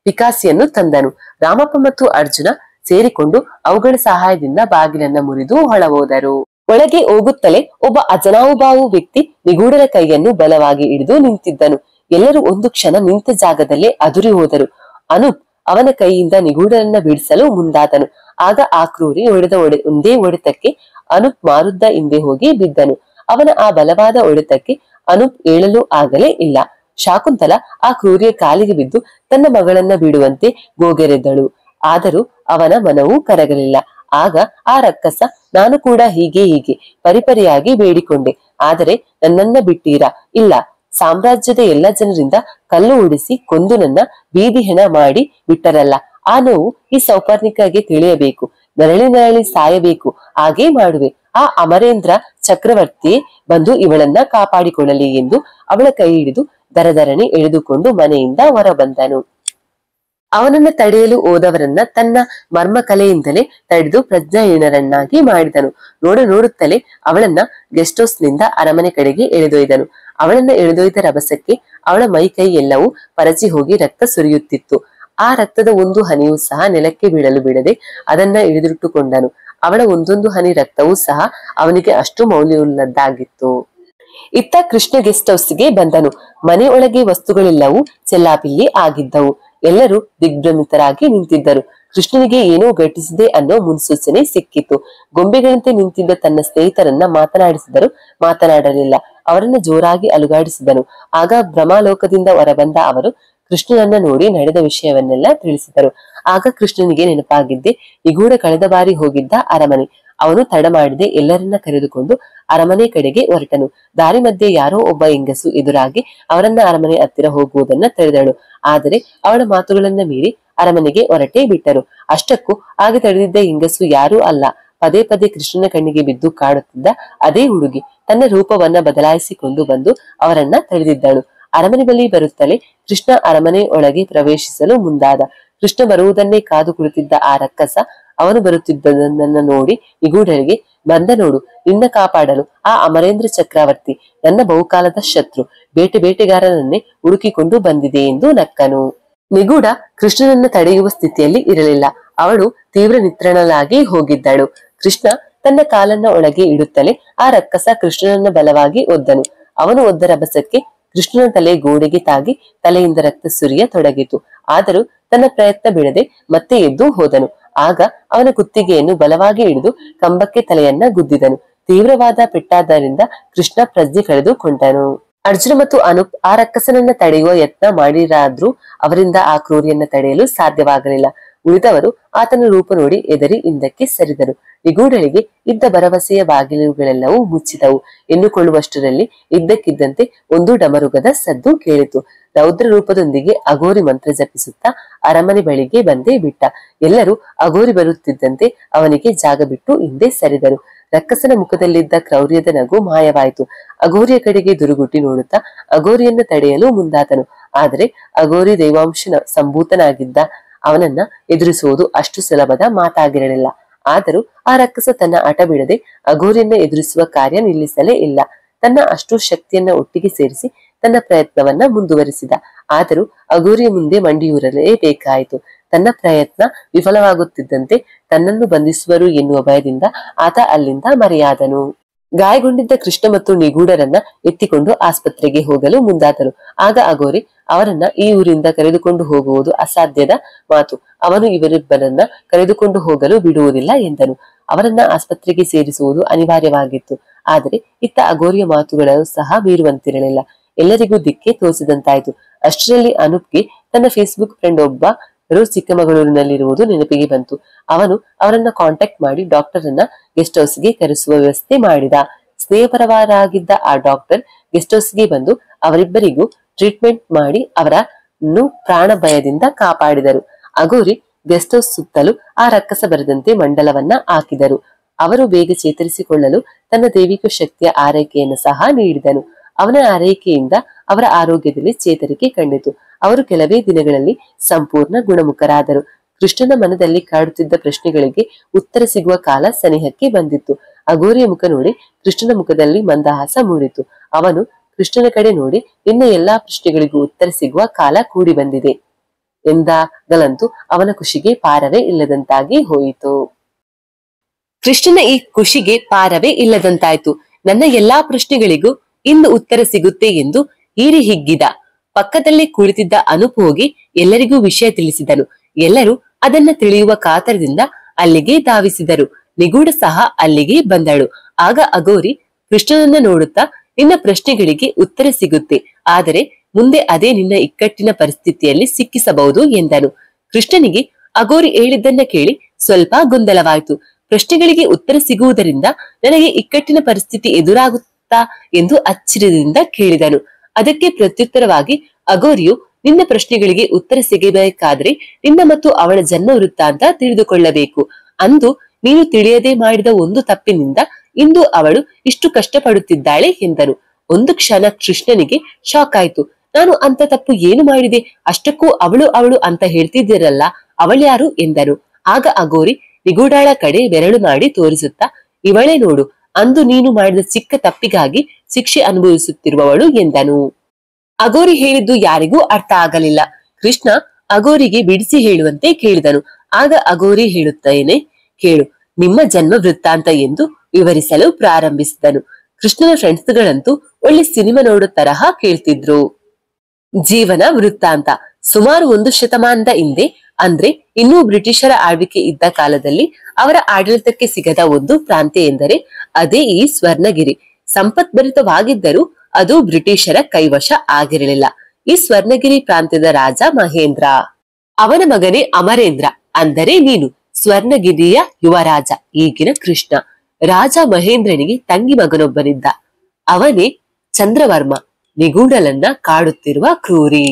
ಪಿಕಾಸಿಯನ್ನು ತಂದನು. ರಾಮಪ್ಪ ಮತ್ತು ಅರ್ಜುನ ಸೇರಿಕೊಂಡು ಅವುಗಳ ಸಹಾಯದಿಂದ ಬಾಗಿಲನ್ನ ಮುರಿದು ಹೊರಹೋದರು. ಒಳಗೆ ಹೋಗುತ್ತಲೇ ಒಬ್ಬ ಅಜನಾವುಬಾವು ವ್ಯಕ್ತಿ ನಿಗೂಢರ ಕೈಯನ್ನು ಬಲವಾಗಿ ಹಿಡಿದು ನಿಂತಿದ್ದನು. ಎಲ್ಲರೂ ಒಂದು ಕ್ಷಣ ನಿಂತ ಜಾಗದಲ್ಲೇ ಅದುರಿ ಹೋದರು. ಅನೂಪ್ ಅವನ ಕೈಯಿಂದ ನಿಗೂಢರನ್ನ ಬಿಡಿಸಲು ಮುಂದಾದನು. ಆಗ ಆ ಕ್ರೂರಿ ಹೊಡೆದ ಒಂದೇ ಹೊಡೆತಕ್ಕೆ ಅನೂಪ್ ಮಾರುದ್ದ ಹಿಂದೆ ಹೋಗಿ ಬಿದ್ದನು. ಅವನ ಆ ಬಲವಾದ ಹೊಡೆತಕ್ಕೆ ಅನೂಪ್ ಏಳಲು ಆಗಲೇ ಇಲ್ಲ. ಶಾಕುಂತಲ ಆ ಕ್ರೂರಿಯ ಕಾಲಿಗೆ ಬಿದ್ದು ತನ್ನ ಮಗಳನ್ನ ಬಿಡುವಂತೆ ಗೋಗೆರೆದಳು. ಆದರೂ ಅವನ ಮನವೂ ಕರಗಲಿಲ್ಲ. ಆಗ ಆ ರಕ್ಕಸ, ನಾನು ಕೂಡ ಹೀಗೆ ಪರಿಪರಿಯಾಗಿ ಬೇಡಿಕೊಂಡೆ, ಆದರೆ ನನ್ನನ್ನ ಬಿಟ್ಟೀರಾ? ಇಲ್ಲ, ಸಾಮ್ರಾಜ್ಯದ ಎಲ್ಲ ಜನರಿಂದ ಕಲ್ಲು ಉಡಿಸಿ ಕೊಂದು ನನ್ನ ಬೀದಿ ಹೆಣ ಮಾಡಿ ಬಿಟ್ಟರಲ್ಲ. ಆ ನೋವು ಈ ಸೌಪರ್ಣಿಕಾಗೆ ತಿಳಿಯಬೇಕು. ನರಳಿ ಸಾಯಬೇಕು. ಹಾಗೇ ಮಾಡುವೆ. ಆ ಅಮರೇಂದ್ರ ಚಕ್ರವರ್ತಿಯೇ ಬಂದು ಇವಳನ್ನ ಕಾಪಾಡಿಕೊಳ್ಳಲಿ ಎಂದು ಅವಳ ಕೈ ಹಿಡಿದು ದರದರನೆ ಎಳೆದುಕೊಂಡು ಮನೆಯಿಂದ ಹೊರಬಂದನು. ಅವನನ್ನ ತಡೆಯಲು ಹೋದವರನ್ನ ತನ್ನ ಮರ್ಮ ಕಲೆಯಿಂದಲೇ ತಡೆದು ಪ್ರಜ್ಞಾಹೀನರನ್ನಾಗಿ ಮಾಡಿದನು. ನೋಡುತ್ತಲೇ ಅವಳನ್ನ ಗೆಸ್ಟ್ ಹೌಸ್ ನಿಂದ ಅರಮನೆ ಕಡೆಗೆ ಎಳೆದೊಯ್ದನು. ಅವಳನ್ನ ಎಳೆದೊಯ್ದ ರಭಸಕ್ಕೆ ಅವಳ ಮೈ ಕೈ ಎಲ್ಲವೂ ಪರಚಿ ಹೋಗಿ ರಕ್ತ ಸುರಿಯುತ್ತಿತ್ತು. ಆ ರಕ್ತದ ಒಂದು ಹನಿಯೂ ಸಹ ನೆಲಕ್ಕೆ ಬೀಳಲು ಬಿಡದೆ ಅದನ್ನ ಹಿಡಿದಿಟ್ಟುಕೊಂಡನು. ಅವಳ ಒಂದೊಂದು ಹನಿ ರಕ್ತವೂ ಸಹ ಅವನಿಗೆ ಅಷ್ಟು ಮೌಲ್ಯವುಳ್ಳದ್ದಾಗಿತ್ತು. ಇತ್ತ ಕೃಷ್ಣ ಗೆಸ್ಟ್ ಹೌಸ್ಗೆ ಬಂದನು. ಮನೆ ಒಳಗೆ ವಸ್ತುಗಳೆಲ್ಲವೂ ಚೆಲ್ಲಾಪಿಲ್ಲಿ ಆಗಿದ್ದವು. ಎಲ್ಲರೂ ದಿಗ್ಭ್ರಮಿತರಾಗಿ ನಿಂತಿದ್ದರು. ಕೃಷ್ಣನಿಗೆ ಏನೋ ಘಟಿಸಿದೆ ಅನ್ನೋ ಮುನ್ಸೂಚನೆ ಸಿಕ್ಕಿತು. ಗೊಂಬೆಗಳಂತೆ ನಿಂತಿದ್ದ ತನ್ನ ಸ್ನೇಹಿತರನ್ನ ಮಾತನಾಡಿಸಿದರು. ಮಾತನಾಡಲಿಲ್ಲ. ಅವರನ್ನ ಜೋರಾಗಿ ಅಲುಗಾಡಿಸಿದನು. ಆಗ ಭ್ರಮಾಲೋಕದಿಂದ ಹೊರಬಂದ ಅವರು ಕೃಷ್ಣನನ್ನ ನೋಡಿ ನಡೆದ ವಿಷಯವನ್ನೆಲ್ಲ ತಿಳಿಸಿದರು. ಆಗ ಕೃಷ್ಣನಿಗೆ ನೆನಪಾಗಿದ್ದೆ ನಿಗೂಢ ಕಳೆದ ಬಾರಿ ಹೋಗಿದ್ದ ಅರಮನೆ. ಅವನು ತಡ ಮಾಡದೆ ಎಲ್ಲರನ್ನ ಕರೆದುಕೊಂಡು ಅರಮನೆ ಕಡೆಗೆ ಹೊರಟನು. ದಾರಿ ಮಧ್ಯೆ ಯಾರೋ ಒಬ್ಬ ಹೆಂಗಸು ಎದುರಾಗಿ ಅವರನ್ನ ಅರಮನೆ ಹತ್ತಿರ ಹೋಗುವುದನ್ನ ತಡೆದಳು. ಆದರೆ ಅವಳ ಮಾತುಗಳನ್ನ ಮೀರಿ ಅರಮನೆಗೆ ಹೊರಟೇ ಬಿಟ್ಟರು. ಅಷ್ಟಕ್ಕೂ ಆಗ ತಡೆದಿದ್ದ ಹೆಂಗಸು ಯಾರೂ ಅಲ್ಲ, ಪದೇ ಪದೇ ಕೃಷ್ಣನ ಕಣ್ಣಿಗೆ ಬಿದ್ದು ಕಾಡುತ್ತಿದ್ದ ಅದೇ ಹುಡುಗಿ. ತನ್ನ ರೂಪವನ್ನ ಬದಲಾಯಿಸಿಕೊಂಡು ಬಂದು ಅವರನ್ನ ತಡೆದಿದ್ದಳು. ಅರಮನೆ ಬಳಿ ಬರುತ್ತಲೇ ಕೃಷ್ಣ ಅರಮನೆ ಒಳಗೆ ಪ್ರವೇಶಿಸಲು ಮುಂದಾದ. ಕೃಷ್ಣ ಬರುವುದನ್ನೇ ಕಾದು ಕುಳಿತಿದ್ದ ಆ ರಕ್ಕಸ ಅವನು ಬರುತ್ತಿದ್ದದನ್ನ ನೋಡಿ ನಿಗೂಢರಿಗೆ, ಬಂದ ನೋಡು, ನಿನ್ನ ಕಾಪಾಡಲು ಆ ಅಮರೇಂದ್ರ ಚಕ್ರವರ್ತಿ, ನನ್ನ ಬಹುಕಾಲದ ಶತ್ರು, ಬೇಟೆಗಾರನನ್ನೇ ಹುಡುಕಿಕೊಂಡು ಬಂದಿದೆ ಎಂದು ನಕ್ಕನು. ನಿಗೂಢ ಕೃಷ್ಣನನ್ನ ತಡೆಯುವ ಸ್ಥಿತಿಯಲ್ಲಿ ಇರಲಿಲ್ಲ. ಅವಳು ತೀವ್ರ ನಿತ್ರಣಲಾಗಿ ಹೋಗಿದ್ದಳು. ಕೃಷ್ಣ ತನ್ನ ಕಾಲನ್ನ ಒಳಗೆ ಇಡುತ್ತಲೇ ಆ ರಕ್ಕಸ ಕೃಷ್ಣನನ್ನ ಬಲವಾಗಿ ಒದ್ದನು. ಅವನು ಒದ್ದ ರಭಸಕ್ಕೆ ಕೃಷ್ಣನ ತಲೆ ಗೋಡೆಗೆ ತಾಗಿ ತಲೆಯಿಂದ ರಕ್ತ ಸುರಿಯ ತೊಡಗಿತು. ಆದರೂ ತನ್ನ ಪ್ರಯತ್ನ ಬಿಡದೆ ಮತ್ತೆ ಎದ್ದು ಹೋದನು. ಆಗ ಅವನ ಕುತ್ತಿಗೆಯನ್ನು ಬಲವಾಗಿ ಹಿಡಿದು ಕಂಬಕ್ಕೆ ತಲೆಯನ್ನ ಗುದ್ದಿದನು. ತೀವ್ರವಾದ ಪೆಟ್ಟಾದ್ದರಿಂದ ಕೃಷ್ಣ ಪ್ರಜ್ಞೆ ಕಳೆದುಕೊಂಡನು. ಅರ್ಜುನ ಮತ್ತು ಅನೂಪ್ ಆ ರಕ್ಕಸನನ್ನ ತಡೆಯುವ ಯತ್ನ ಮಾಡಿರಾದ್ರೂ ಅವರಿಂದ ಆ ಕ್ರೂರಿಯನ್ನ ತಡೆಯಲು ಸಾಧ್ಯವಾಗಲಿಲ್ಲ. ಉಳಿದವರು ಆತನ ರೂಪ ನೋಡಿ ಎದರಿ ಹಿಂದಕ್ಕೆ ಸರಿದರು. ನಿಗೂಢಳಿಗೆ ಇದ್ದ ಭರವಸೆಯ ಬಾಗಿಲುಗಳೆಲ್ಲವೂ ಮುಚ್ಚಿದವು ಎನ್ನುಕೊಳ್ಳುವಷ್ಟರಲ್ಲಿ ಇದ್ದಕ್ಕಿದ್ದಂತೆ ಒಂದು ಡಮರುಗದ ಸದ್ದು ಕೇಳಿತು. ರೌದ್ರ ರೂಪದೊಂದಿಗೆ ಅಘೋರಿ ಮಂತ್ರ ಜಪಿಸುತ್ತಾ ಅರಮನೆ ಬಳಿಗೆ ಬಂದೇ ಬಿಟ್ಟ. ಎಲ್ಲರೂ ಅಘೋರಿ ಬರುತ್ತಿದ್ದಂತೆ ಅವನಿಗೆ ಜಾಗ ಬಿಟ್ಟು ಹಿಂದೆ ಸರಿದರು. ರಕ್ಕಸನ ಮುಖದಲ್ಲಿದ್ದ ಕ್ರೌರ್ಯದ ನಗು ಮಾಯವಾಯಿತು. ಅಘೋರಿಯ ಕಡೆಗೆ ದುರುಗುಟ್ಟಿ ನೋಡುತ್ತಾ ಅಘೋರಿಯನ್ನ ತಡೆಯಲು ಮುಂದಾದನು. ಆದರೆ ಅಘೋರಿ ದೈವಾಂಶ ಸಂಭೂತನಾಗಿದ್ದ ಅವನನ್ನ ಎದುರಿಸುವುದು ಅಷ್ಟು ಸುಲಭದ ಮಾತಾಗಿರಲಿಲ್ಲ. ಆದರೂ ಆ ರಕ್ಕಸ ತನ್ನ ಹಠ ಬಿಡದೆ ಅಘೋರಿಯನ್ನ ಎದುರಿಸುವ ಕಾರ್ಯ ನಿಲ್ಲಿಸಲೇ ಇಲ್ಲ. ತನ್ನ ಅಷ್ಟು ಶಕ್ತಿಯನ್ನ ಒಟ್ಟಿಗೆ ಸೇರಿಸಿ ತನ್ನ ಪ್ರಯತ್ನವನ್ನ ಮುಂದುವರಿಸಿದ. ಆದರೂ ಅಘೋರಿಯ ಮುಂದೆ ಮಂಡಿಯೂರಲೇ ಬೇಕಾಯಿತು. ತನ್ನ ಪ್ರಯತ್ನ ವಿಫಲವಾಗುತ್ತಿದ್ದಂತೆ ತನ್ನನ್ನು ಬಂಧಿಸುವರು ಎನ್ನುವ ಭಯದಿಂದ ಆತ ಅಲ್ಲಿಂದ ಮರೆಯಾದನು. ಗಾಯಗೊಂಡಿದ್ದ ಕೃಷ್ಣ ಮತ್ತು ನಿಗೂಢರನ್ನ ಎತ್ತಿಕೊಂಡು ಆಸ್ಪತ್ರೆಗೆ ಹೋಗಲು ಮುಂದಾದರು. ಆಗ ಅಘೋರಿ ಅವರನ್ನ ಈ ಊರಿಂದ ಕರೆದುಕೊಂಡು ಹೋಗುವುದು ಅಸಾಧ್ಯದ ಮಾತು. ಅವನು ಇವರಿಬ್ಬರನ್ನ ಕರೆದುಕೊಂಡು ಹೋಗಲು ಬಿಡುವುದಿಲ್ಲ ಎಂದನು. ಅವರನ್ನ ಆಸ್ಪತ್ರೆಗೆ ಸೇರಿಸುವುದು ಅನಿವಾರ್ಯವಾಗಿತ್ತು. ಆದರೆ ಇತ್ತ ಅಘೋರಿಯ ಮಾತುಗಳು ಸಹ ಮೀರುವಂತಿರಲಿಲ್ಲ. ಎಲ್ಲರಿಗೂ ದಿಕ್ಕೆ ತೋರಿಸಿದಂತಾಯ್ತು. ಅಷ್ಟರಲ್ಲಿ ಅನೂಪ್ಗೆ ತನ್ನ ಫೇಸ್ಬುಕ್ ಫ್ರೆಂಡ್ ಒಬ್ಬರು ಚಿಕ್ಕಮಗಳೂರಿನಲ್ಲಿರುವುದು ನೆನಪಿಗೆ ಬಂತು. ಅವನು ಅವರನ್ನ ಕಾಂಟ್ಯಾಕ್ಟ್ ಮಾಡಿ ಡಾಕ್ಟರ್ ಅನ್ನ ಗೆಸ್ಟ್ ಹೌಸ್ಗೆ ಕರೆಸುವ ವ್ಯವಸ್ಥೆ ಮಾಡಿದ. ಸ್ನೇಹಪರವರಾಗಿದ್ದ ಆ ಡಾಕ್ಟರ್ ಗೆಸ್ಟ್ ಹೌಸ್ಗೆ ಬಂದು ಅವರಿಬ್ಬರಿಗೂ ಟ್ರೀಟ್ಮೆಂಟ್ ಮಾಡಿ ಅವರನ್ನು ಪ್ರಾಣ ಭಯದಿಂದ ಕಾಪಾಡಿದರು. ಅಘೋರಿ ಗೆಸ್ಟ್ ಹೌಸ್ ಸುತ್ತಲೂ ಆ ರಕ್ಕಸ ಬರದಂತೆ ಮಂಡಲವನ್ನ ಹಾಕಿದರು. ಅವರು ಬೇಗ ಚೇತರಿಸಿಕೊಳ್ಳಲು ತನ್ನ ದೈವಿಕ ಶಕ್ತಿಯ ಆರೈಕೆಯನ್ನು ಸಹ ನೀಡಿದನು. ಅವನ ಆರೈಕೆಯಿಂದ ಅವರ ಆರೋಗ್ಯದಲ್ಲಿ ಚೇತರಿಕೆ ಕಂಡಿತು. ಅವರು ಕೆಲವೇ ದಿನಗಳಲ್ಲಿ ಸಂಪೂರ್ಣ ಗುಣಮುಖರಾದರು. ಕೃಷ್ಣನ ಮನದಲ್ಲಿ ಕಾಡುತ್ತಿದ್ದ ಪ್ರಶ್ನೆಗಳಿಗೆ ಉತ್ತರ ಸಿಗುವ ಕಾಲ ಸನಿಹಕ್ಕೆ ಬಂದಿತ್ತು. ಅಘೋರಿಯ ಮುಖ ನೋಡಿ ಕೃಷ್ಣನ ಮುಖದಲ್ಲಿ ಮಂದಹಾಸ ಮೂಡಿತು. ಅವನು ಕೃಷ್ಣನ ಕಡೆ ನೋಡಿ, ಇನ್ನು ಎಲ್ಲಾ ಪ್ರಶ್ನೆಗಳಿಗೂ ಉತ್ತರ ಸಿಗುವ ಕಾಲ ಕೂಡಿ ಬಂದಿದೆ ಎಂದಾಗಲಂತೂ ಅವನ ಖುಷಿಗೆ ಪಾರವೇ ಇಲ್ಲದಂತಾಗಿ ಹೋಯಿತು. ಕೃಷ್ಣನ ಈ ಖುಷಿಗೆ ಪಾರವೇ ಇಲ್ಲದಂತಾಯ್ತು. ನನ್ನ ಎಲ್ಲಾ ಪ್ರಶ್ನೆಗಳಿಗೂ ಇಂದು ಉತ್ತರ ಸಿಗುತ್ತೆ ಎಂದು ಹೀರಿ ಹಿಗ್ಗಿದ. ಪಕ್ಕದಲ್ಲೇ ಕುಳಿತಿದ್ದ ಅನೂಪ್ ಹೋಗಿ ಎಲ್ಲರಿಗೂ ವಿಷಯ ತಿಳಿಸಿದನು. ಎಲ್ಲರೂ ಅದನ್ನ ತಿಳಿಯುವ ಕಾತರದಿಂದ ಅಲ್ಲಿಗೆ ಧಾವಿಸಿದರು. ನಿಗೂಢ ಸಹ ಅಲ್ಲಿಗೆ ಬಂದಳು. ಆಗ ಅಘೋರಿ ಕೃಷ್ಣನನ್ನ ನೋಡುತ್ತಾ, ನಿನ್ನ ಪ್ರಶ್ನೆಗಳಿಗೆ ಉತ್ತರ ಸಿಗುತ್ತೆ, ಆದರೆ ಮುಂದೆ ಅದೇ ನಿನ್ನ ಇಕ್ಕಟ್ಟಿನ ಪರಿಸ್ಥಿತಿಯಲ್ಲಿ ಸಿಕ್ಕಿಸಬಹುದು ಎಂದನು. ಕೃಷ್ಣನಿಗೆ ಅಘೋರಿ ಹೇಳಿದ್ದನ್ನ ಕೇಳಿ ಸ್ವಲ್ಪ ಗೊಂದಲವಾಯಿತು. ಪ್ರಶ್ನೆಗಳಿಗೆ ಉತ್ತರ ಸಿಗುವುದರಿಂದ ನನಗೆ ಇಕ್ಕಟ್ಟಿನ ಪರಿಸ್ಥಿತಿ ಎದುರಾಗುತ್ತಾ ಎಂದು ಅಚ್ಚರಿಯಿಂದ ಕೇಳಿದನು. ಅದಕ್ಕೆ ಪ್ರತ್ಯುತ್ತರವಾಗಿ ಅಘೋರಿಯು, ನಿನ್ನ ಪ್ರಶ್ನೆಗಳಿಗೆ ಉತ್ತರ ಸಿಗಬೇಕಾದ್ರೆ ನಿನ್ನ ಮತ್ತು ಅವಳ ಜನ್ಮ ವೃತ್ತಾಂತ ತಿಳಿದುಕೊಳ್ಳಬೇಕು. ಅಂದು ನೀನು ತಿಳಿಯದೆ ಮಾಡಿದ ಒಂದು ತಪ್ಪಿನಿಂದ ಇಂದು ಅವಳು ಇಷ್ಟು ಕಷ್ಟಪಡುತ್ತಿದ್ದಾಳೆ ಎಂದನು. ಒಂದು ಕ್ಷಣ ಕೃಷ್ಣನಿಗೆ ಶಾಕ್ ಆಯ್ತು. ನಾನು ಅಂತ ತಪ್ಪು ಏನು ಮಾಡಿದೆ? ಅಷ್ಟಕ್ಕೂ ಅವಳು ಅವಳು ಅಂತ ಹೇಳ್ತಿದ್ದೀರಲ್ಲ, ಅವಳ್ಯಾರು ಎಂದನು. ಆಗ ಅಘೋರಿ ನಿಗೂಢಾಳ ಕಡೆ ಬೆರಳು ಮಾಡಿ ತೋರಿಸುತ್ತಾ, ಇವಳೇ ನೋಡು, ಅಂದು ನೀನು ಮಾಡಿದ ಚಿಕ್ಕ ತಪ್ಪಿಗಾಗಿ ಶಿಕ್ಷೆ ಅನುಭವಿಸುತ್ತಿರುವವಳು ಎಂದನು. ಅಘೋರಿ ಹೇಳಿದ್ದು ಯಾರಿಗೂ ಅರ್ಥ ಆಗಲಿಲ್ಲ. ಕೃಷ್ಣ ಅಘೋರಿಗೆ ಬಿಡಿಸಿ ಹೇಳುವಂತೆ ಕೇಳಿದನು. ಆಗ ಅಘೋರಿ ಹೇಳುತ್ತೇನೆ ಕೇಳು, ನಿಮ್ಮ ಜನ್ಮ ವೃತ್ತಾಂತ ಎಂದು ವಿವರಿಸಲು ಪ್ರಾರಂಭಿಸಿದನು. ಕೃಷ್ಣನ ಫ್ರೆಂಡ್ಸ್ಗಳಂತೂ ಒಳ್ಳೆ ಸಿನಿಮಾ ನೋಡೋ ತರಹ ಕೇಳ್ತಿದ್ರು. ಜೀವನ ವೃತ್ತಾಂತ. ಸುಮಾರು 1 ಶತಮಾನದ ಹಿಂದೆ, ಅಂದ್ರೆ ಇನ್ನೂ ಬ್ರಿಟಿಷರ ಆಳ್ವಿಕೆ ಇದ್ದ ಕಾಲದಲ್ಲಿ ಅವರ ಆಡಳಿತಕ್ಕೆ ಸಿಗದ ಒಂದು ಪ್ರಾಂತ್ಯ ಎಂದರೆ ಅದೇ ಈ ಸ್ವರ್ಣಗಿರಿ. ಸಂಪತ್ಭರಿತವಾಗಿದ್ದರೂ ಅದು ಬ್ರಿಟಿಷರ ಕೈವಶ ಆಗಿರಲಿಲ್ಲ. ಈ ಸ್ವರ್ಣಗಿರಿ ಪ್ರಾಂತ್ಯದ ರಾಜ ಮಹೇಂದ್ರ. ಅವನ ಮಗನೇ ಅಮರೇಂದ್ರ, ಅಂದರೆ ನೀನು ಸ್ವರ್ಣಗಿರಿಯ ಯುವರಾಜ, ಈಗಿನ ಕೃಷ್ಣ. ರಾಜ ಮಹೇಂದ್ರನಿಗೆ ತಂಗಿ ಮಗನೊಬ್ಬನಿದ್ದ. ಅವನೇ ಚಂದ್ರವರ್ಮ, ನಿಗೂಢಲನ್ನ ಕಾಡುತ್ತಿರುವ ಕ್ರೂರಿ.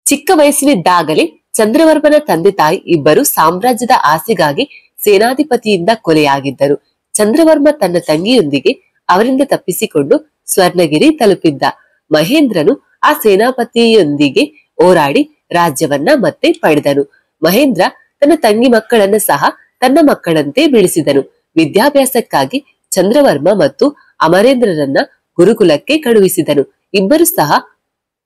ಚಿಕ್ಕ ವಯಸ್ಸಿನಿದ್ದಾಗಲೇ ಚಂದ್ರವರ್ಮನ ತಂದೆ ತಾಯಿ ಇಬ್ಬರು ಸಾಮ್ರಾಜ್ಯದ ಆಸೆಗಾಗಿ ಸೇನಾಧಿಪತಿಯಿಂದ ಕೊಲೆಯಾಗಿದ್ದರು. ಚಂದ್ರವರ್ಮ ತನ್ನ ತಂಗಿಯೊಂದಿಗೆ ಅವರಿಂದ ತಪ್ಪಿಸಿಕೊಂಡು ಸ್ವರ್ಣಗಿರಿ ತಲುಪಿದ್ದ. ಮಹೇಂದ್ರನು ಆ ಸೇನಾಪತಿಯೊಂದಿಗೆ ಹೋರಾಡಿ ರಾಜ್ಯವನ್ನ ಮತ್ತೆ ಪಡೆದನು. ಮಹೇಂದ್ರ ತನ್ನ ತಂಗಿ ಮಕ್ಕಳನ್ನ ಸಹ ತನ್ನ ಮಕ್ಕಳಂತೆ ಬೆಳೆಸಿದನು. ವಿದ್ಯಾಭ್ಯಾಸಕ್ಕಾಗಿ ಚಂದ್ರವರ್ಮ ಮತ್ತು ಅಮರೇಂದ್ರರನ್ನ ಗುರುಕುಲಕ್ಕೆ ಕಳುಹಿಸಿದನು. ಇಬ್ಬರು ಸಹ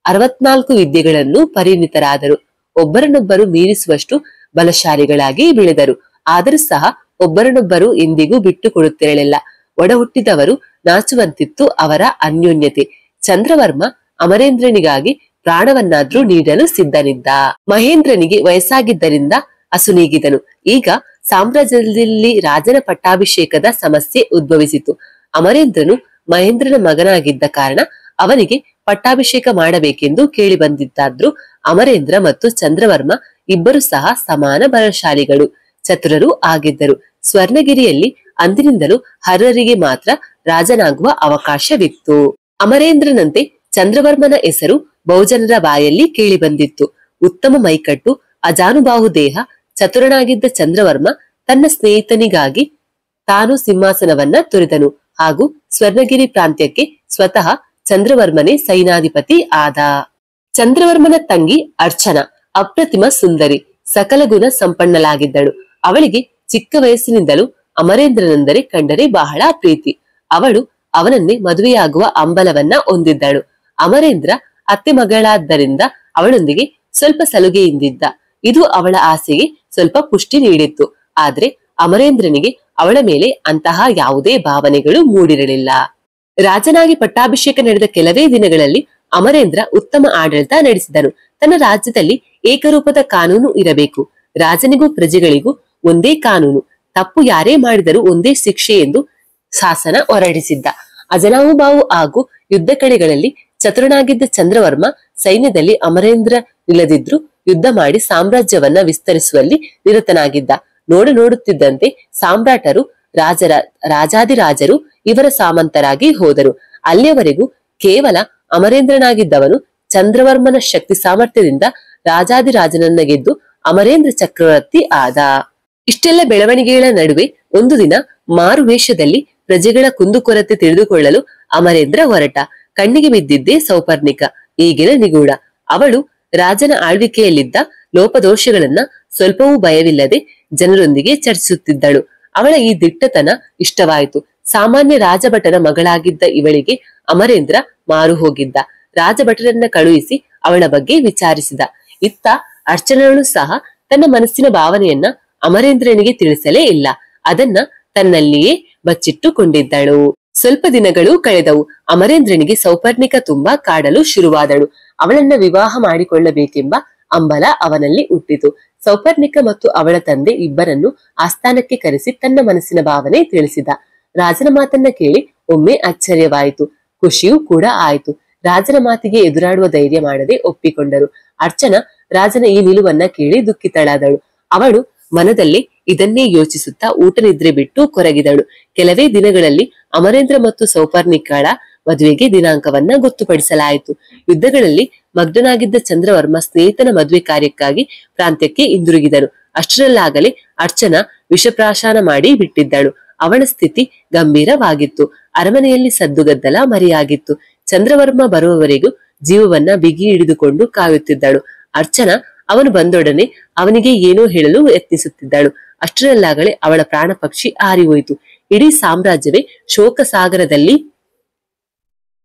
64 ವಿದ್ಯೆಗಳನ್ನು ಪರಿಣಿತರಾದರು. ಒಬ್ಬರನ್ನೊಬ್ಬರು ಮೀರಿಸುವಷ್ಟು ಬಲಶಾಲಿಗಳಾಗಿ ಬೆಳೆದರು. ಆದರೂ ಸಹ ಒಬ್ಬರನ್ನೊಬ್ಬರು ಎಂದಿಗೂ ಬಿಟ್ಟು ಕೊಡುತ್ತಿರಲಿಲ್ಲ. ಒಡ ಹುಟ್ಟಿದವರು ನಾಚುವಂತಿತ್ತು ಅವರ ಅನ್ಯೋನ್ಯತೆ. ಚಂದ್ರವರ್ಮ ಅಮರೇಂದ್ರನಿಗಾಗಿ ಪ್ರಾಣವನ್ನಾದ್ರೂ ನೀಡಲು ಸಿದ್ಧನಿದ್ದ. ಮಹೇಂದ್ರನಿಗೆ ವಯಸ್ಸಾಗಿದ್ದರಿಂದ ಅಸುನೀಗಿದನು. ಈಗ ಸಾಮ್ರಾಜ್ಯದಲ್ಲಿ ರಾಜನ ಪಟ್ಟಾಭಿಷೇಕದ ಸಮಸ್ಯೆ ಉದ್ಭವಿಸಿತು. ಅಮರೇಂದ್ರನು ಮಹೇಂದ್ರನ ಮಗನಾಗಿದ್ದ ಕಾರಣ ಅವನಿಗೆ ಪಟ್ಟಾಭಿಷೇಕ ಮಾಡಬೇಕೆಂದು ಕೇಳಿ ಬಂದಿದ್ದಾದ್ರೂ ಅಮರೇಂದ್ರ ಮತ್ತು ಚಂದ್ರವರ್ಮ ಇಬ್ಬರು ಸಹ ಸಮಾನ ಬಲಶಾಲಿಗಳು, ಚತುರರೂ ಆಗಿದ್ದರು. ಸ್ವರ್ಣಗಿರಿಯಲ್ಲಿ ಅಂದಿನಿಂದಲೂ ಅರ್ಹರಿಗೆ ಮಾತ್ರ ರಾಜನಾಗುವ ಅವಕಾಶವಿತ್ತು. ಅಮರೇಂದ್ರನಂತೆ ಚಂದ್ರವರ್ಮನ ಹೆಸರು ಬಹುಜನರ ಬಾಯಲ್ಲಿ ಕೇಳಿ ಬಂದಿತ್ತು. ಉತ್ತಮ ಮೈಕಟ್ಟು, ಅಜಾನುಬಾಹು ದೇಹ, ಚತುರನಾಗಿದ್ದ ಚಂದ್ರವರ್ಮ ತನ್ನ ಸ್ನೇಹಿತನಿಗಾಗಿ ತಾನು ಸಿಂಹಾಸನವನ್ನ ತೊರೆದನು. ಹಾಗೂ ಸ್ವರ್ಣಗಿರಿ ಪ್ರಾಂತ್ಯಕ್ಕೆ ಸ್ವತಃ ಚಂದ್ರವರ್ಮನೇ ಸೈನಾಧಿಪತಿ ಆದ. ಚಂದ್ರವರ್ಮನ ತಂಗಿ ಅರ್ಚನಾ ಅಪ್ರತಿಮ ಸುಂದರಿ, ಸಕಲ ಗುಣ ಸಂಪನ್ನಳಾಗಿದ್ದಳು. ಅವಳಿಗೆ ಚಿಕ್ಕ ವಯಸ್ಸಿನಿಂದಲೂ ಅಮರೇಂದ್ರನೆಂದರೆ ಕಂಡರೆ ಬಹಳ ಪ್ರೀತಿ. ಅವಳು ಅವನನ್ನೇ ಮದುವೆಯಾಗುವ ಹಂಬಲವನ್ನ ಹೊಂದಿದ್ದಳು. ಅಮರೇಂದ್ರ ಅತ್ತೆ ಮಗಳಾದ್ದರಿಂದ ಅವಳೊಂದಿಗೆ ಸ್ವಲ್ಪ ಸಲುಗೆಯಿಂದಿದ್ದ. ಇದು ಅವಳ ಆಸೆಗೆ ಸ್ವಲ್ಪ ಪುಷ್ಟಿ ನೀಡಿತ್ತು. ಆದ್ರೆ ಅಮರೇಂದ್ರನಿಗೆ ಅವಳ ಮೇಲೆ ಅಂತಹ ಯಾವುದೇ ಭಾವನೆಗಳು ಮೂಡಿರಲಿಲ್ಲ. ರಾಜನಾಗಿ ಪಟ್ಟಾಭಿಷೇಕ ನಡೆದ ಕೆಲವೇ ದಿನಗಳಲ್ಲಿ ಅಮರೇಂದ್ರ ಉತ್ತಮ ಆಡಳಿತ ನಡೆಸಿದನು. ತನ್ನ ರಾಜ್ಯದಲ್ಲಿ ಏಕರೂಪದ ಕಾನೂನು ಇರಬೇಕು. ರಾಜನಿಗೂ ಪ್ರಜೆಗಳಿಗೂ ಒಂದೇ ಕಾನೂನು, ತಪ್ಪು ಯಾರೇ ಮಾಡಿದರೂ ಒಂದೇ ಶಿಕ್ಷೆ ಎಂದು ಶಾಸನ ಹೊರಡಿಸಿದ್ದ. ಅಜನಾವುಬಾವು ಹಾಗೂ ಯುದ್ಧ ಕಳೆಗಳಲ್ಲಿ ಚತುರನಾಗಿದ್ದ ಚಂದ್ರವರ್ಮ ಸೈನ್ಯದಲ್ಲಿ ಅಮರೇಂದ್ರ ನಿಲ್ಲದಿದ್ರು ಯುದ್ಧ ಮಾಡಿ ಸಾಮ್ರಾಜ್ಯವನ್ನ ವಿಸ್ತರಿಸುವಲ್ಲಿ ನಿರತನಾಗಿದ್ದ. ನೋಡುತ್ತಿದ್ದಂತೆ ಸಾಮ್ರಾಟರು, ರಾಜಾದಿರಾಜರು ಇವರ ಸಾಮಂತರಾಗಿ ಹೋದರು. ಅಲ್ಲಿಯವರೆಗೂ ಕೇವಲ ಅಮರೇಂದ್ರನಾಗಿದ್ದವನು ಚಂದ್ರವರ್ಮನ ಶಕ್ತಿ ಸಾಮರ್ಥ್ಯದಿಂದ ರಾಜಾದಿರಾಜನನ್ನ ಗೆದ್ದು ಅಮರೇಂದ್ರ ಚಕ್ರವರ್ತಿ ಆದ. ಇಷ್ಟೆಲ್ಲ ಬೆಳವಣಿಗೆಗಳ ನಡುವೆ ಒಂದು ದಿನ ಮಾರುವೇಷದಲ್ಲಿ ಪ್ರಜೆಗಳ ಕುಂದುಕೊರತೆ ತಿಳಿದುಕೊಳ್ಳಲು ಅಮರೇಂದ್ರ ಹೊರಟ. ಕಣ್ಣಿಗೆ ಬಿದ್ದಿದ್ದೇ ಸೌಪರ್ಣಿಕ, ಈಗಿನ ನಿಗೂಢ. ಅವಳು ರಾಜನ ಆಳ್ವಿಕೆಯಲ್ಲಿದ್ದ ಲೋಪದೋಷಗಳನ್ನ ಸ್ವಲ್ಪವೂ ಭಯವಿಲ್ಲದೆ ಜನರೊಂದಿಗೆ ಚರ್ಚಿಸುತ್ತಿದ್ದಳು. ಅವಳ ಈ ದಿಟ್ಟತನ ಇಷ್ಟವಾಯಿತು. ಸಾಮಾನ್ಯ ರಾಜಭಟನ ಮಗಳಾಗಿದ್ದ ಇವಳಿಗೆ ಅಮರೇಂದ್ರ ಮಾರು ಹೋಗಿದ್ದ. ರಾಜಭಟರನ್ನ ಕಳುಹಿಸಿ ಅವಳ ಬಗ್ಗೆ ವಿಚಾರಿಸಿದ. ಇತ್ತ ಅರ್ಚನಳು ಸಹ ತನ್ನ ಮನಸ್ಸಿನ ಭಾವನೆಯನ್ನ ಅಮರೇಂದ್ರನಿಗೆ ತಿಳಿಸಲೇ ಇಲ್ಲ. ಅದನ್ನ ತನ್ನಲ್ಲಿಯೇ ಬಚ್ಚಿಟ್ಟುಕೊಂಡಿದ್ದಳು. ಸ್ವಲ್ಪ ದಿನಗಳು ಕಳೆದವು. ಅಮರೇಂದ್ರನಿಗೆ ಸೌಪರ್ಣಿಕ ತುಂಬಾ ಕಾಡಲು ಶುರುವಾದಳು. ಅವಳನ್ನ ವಿವಾಹ ಮಾಡಿಕೊಳ್ಳಬೇಕೆಂಬ ಅಂಬಲ ಅವನಲ್ಲಿ ಹುಟ್ಟಿತು. ಸೌಪರ್ಣಿಕ ಮತ್ತು ಅವಳ ತಂದೆ ಇಬ್ಬರನ್ನು ಆಸ್ಥಾನಕ್ಕೆ ಕರೆಸಿ ತನ್ನ ಮನಸ್ಸಿನ ಭಾವನೆ ತಿಳಿಸಿದ. ರಾಜನ ಮಾತನ್ನ ಕೇಳಿ ಒಮ್ಮೆ ಆಶ್ಚರ್ಯವಾಯಿತು, ಖುಷಿಯೂ ಕೂಡ ಆಯಿತು. ರಾಜನ ಮಾತಿಗೆ ಎದುರಾಡುವ ಧೈರ್ಯ ಮಾಡದೆ ಒಪ್ಪಿಕೊಂಡರು. ಅರ್ಚನಾ ರಾಜನ ಈ ನಿಲುವನ್ನ ಕೇಳಿ ದುಃಖಿತಳಾದಳು. ಅವಳು ಮನದಲ್ಲಿ ಇದನ್ನೇ ಯೋಚಿಸುತ್ತಾ ಊಟ ನಿದ್ರೆ ಬಿಟ್ಟು ಕೊರಗಿದಳು. ಕೆಲವೇ ದಿನಗಳಲ್ಲಿ ಅಮರೇಂದ್ರ ಮತ್ತು ಸೌಪರ್ಣಿಕಳ ಮದುವೆಗೆ ದಿನಾಂಕವನ್ನ ಗೊತ್ತುಪಡಿಸಲಾಯಿತು. ಯುದ್ಧಗಳಲ್ಲಿ ಮಗ್ನನಾಗಿದ್ದ ಚಂದ್ರವರ್ಮ ಸ್ನೇಹಿತನ ಮದುವೆ ಕಾರ್ಯಕ್ಕಾಗಿ ಪ್ರಾಂತ್ಯಕ್ಕೆ ಹಿಂದಿರುಗಿದನು. ಅಷ್ಟರಲ್ಲಾಗಲೇ ಅರ್ಚನಾ ವಿಷಪ್ರಾಶನ ಮಾಡಿ ಬಿಟ್ಟಿದ್ದಳು. ಅವಳ ಸ್ಥಿತಿ ಗಂಭೀರವಾಗಿತ್ತು. ಅರಮನೆಯಲ್ಲಿ ಸದ್ದುಗದ್ದಲ ಮರೆಯಾಗಿತ್ತು. ಚಂದ್ರವರ್ಮ ಬರುವವರೆಗೂ ಜೀವವನ್ನ ಬಿಗಿ ಹಿಡಿದುಕೊಂಡು ಕಾಯುತ್ತಿದ್ದಳು. ಅರ್ಚನಾ ಅವನು ಬಂದೊಡನೆ ಅವನಿಗೆ ಏನೋ ಹೇಳಲು ಯತ್ನಿಸುತ್ತಿದ್ದಳು. ಅಷ್ಟರಲ್ಲಾಗಲೇ ಅವಳ ಪ್ರಾಣ ಪಕ್ಷಿ ಹಾರಿಹೋಯಿತು. ಇಡೀ ಸಾಮ್ರಾಜ್ಯವೇ ಶೋಕ ಸಾಗರದಲ್ಲಿ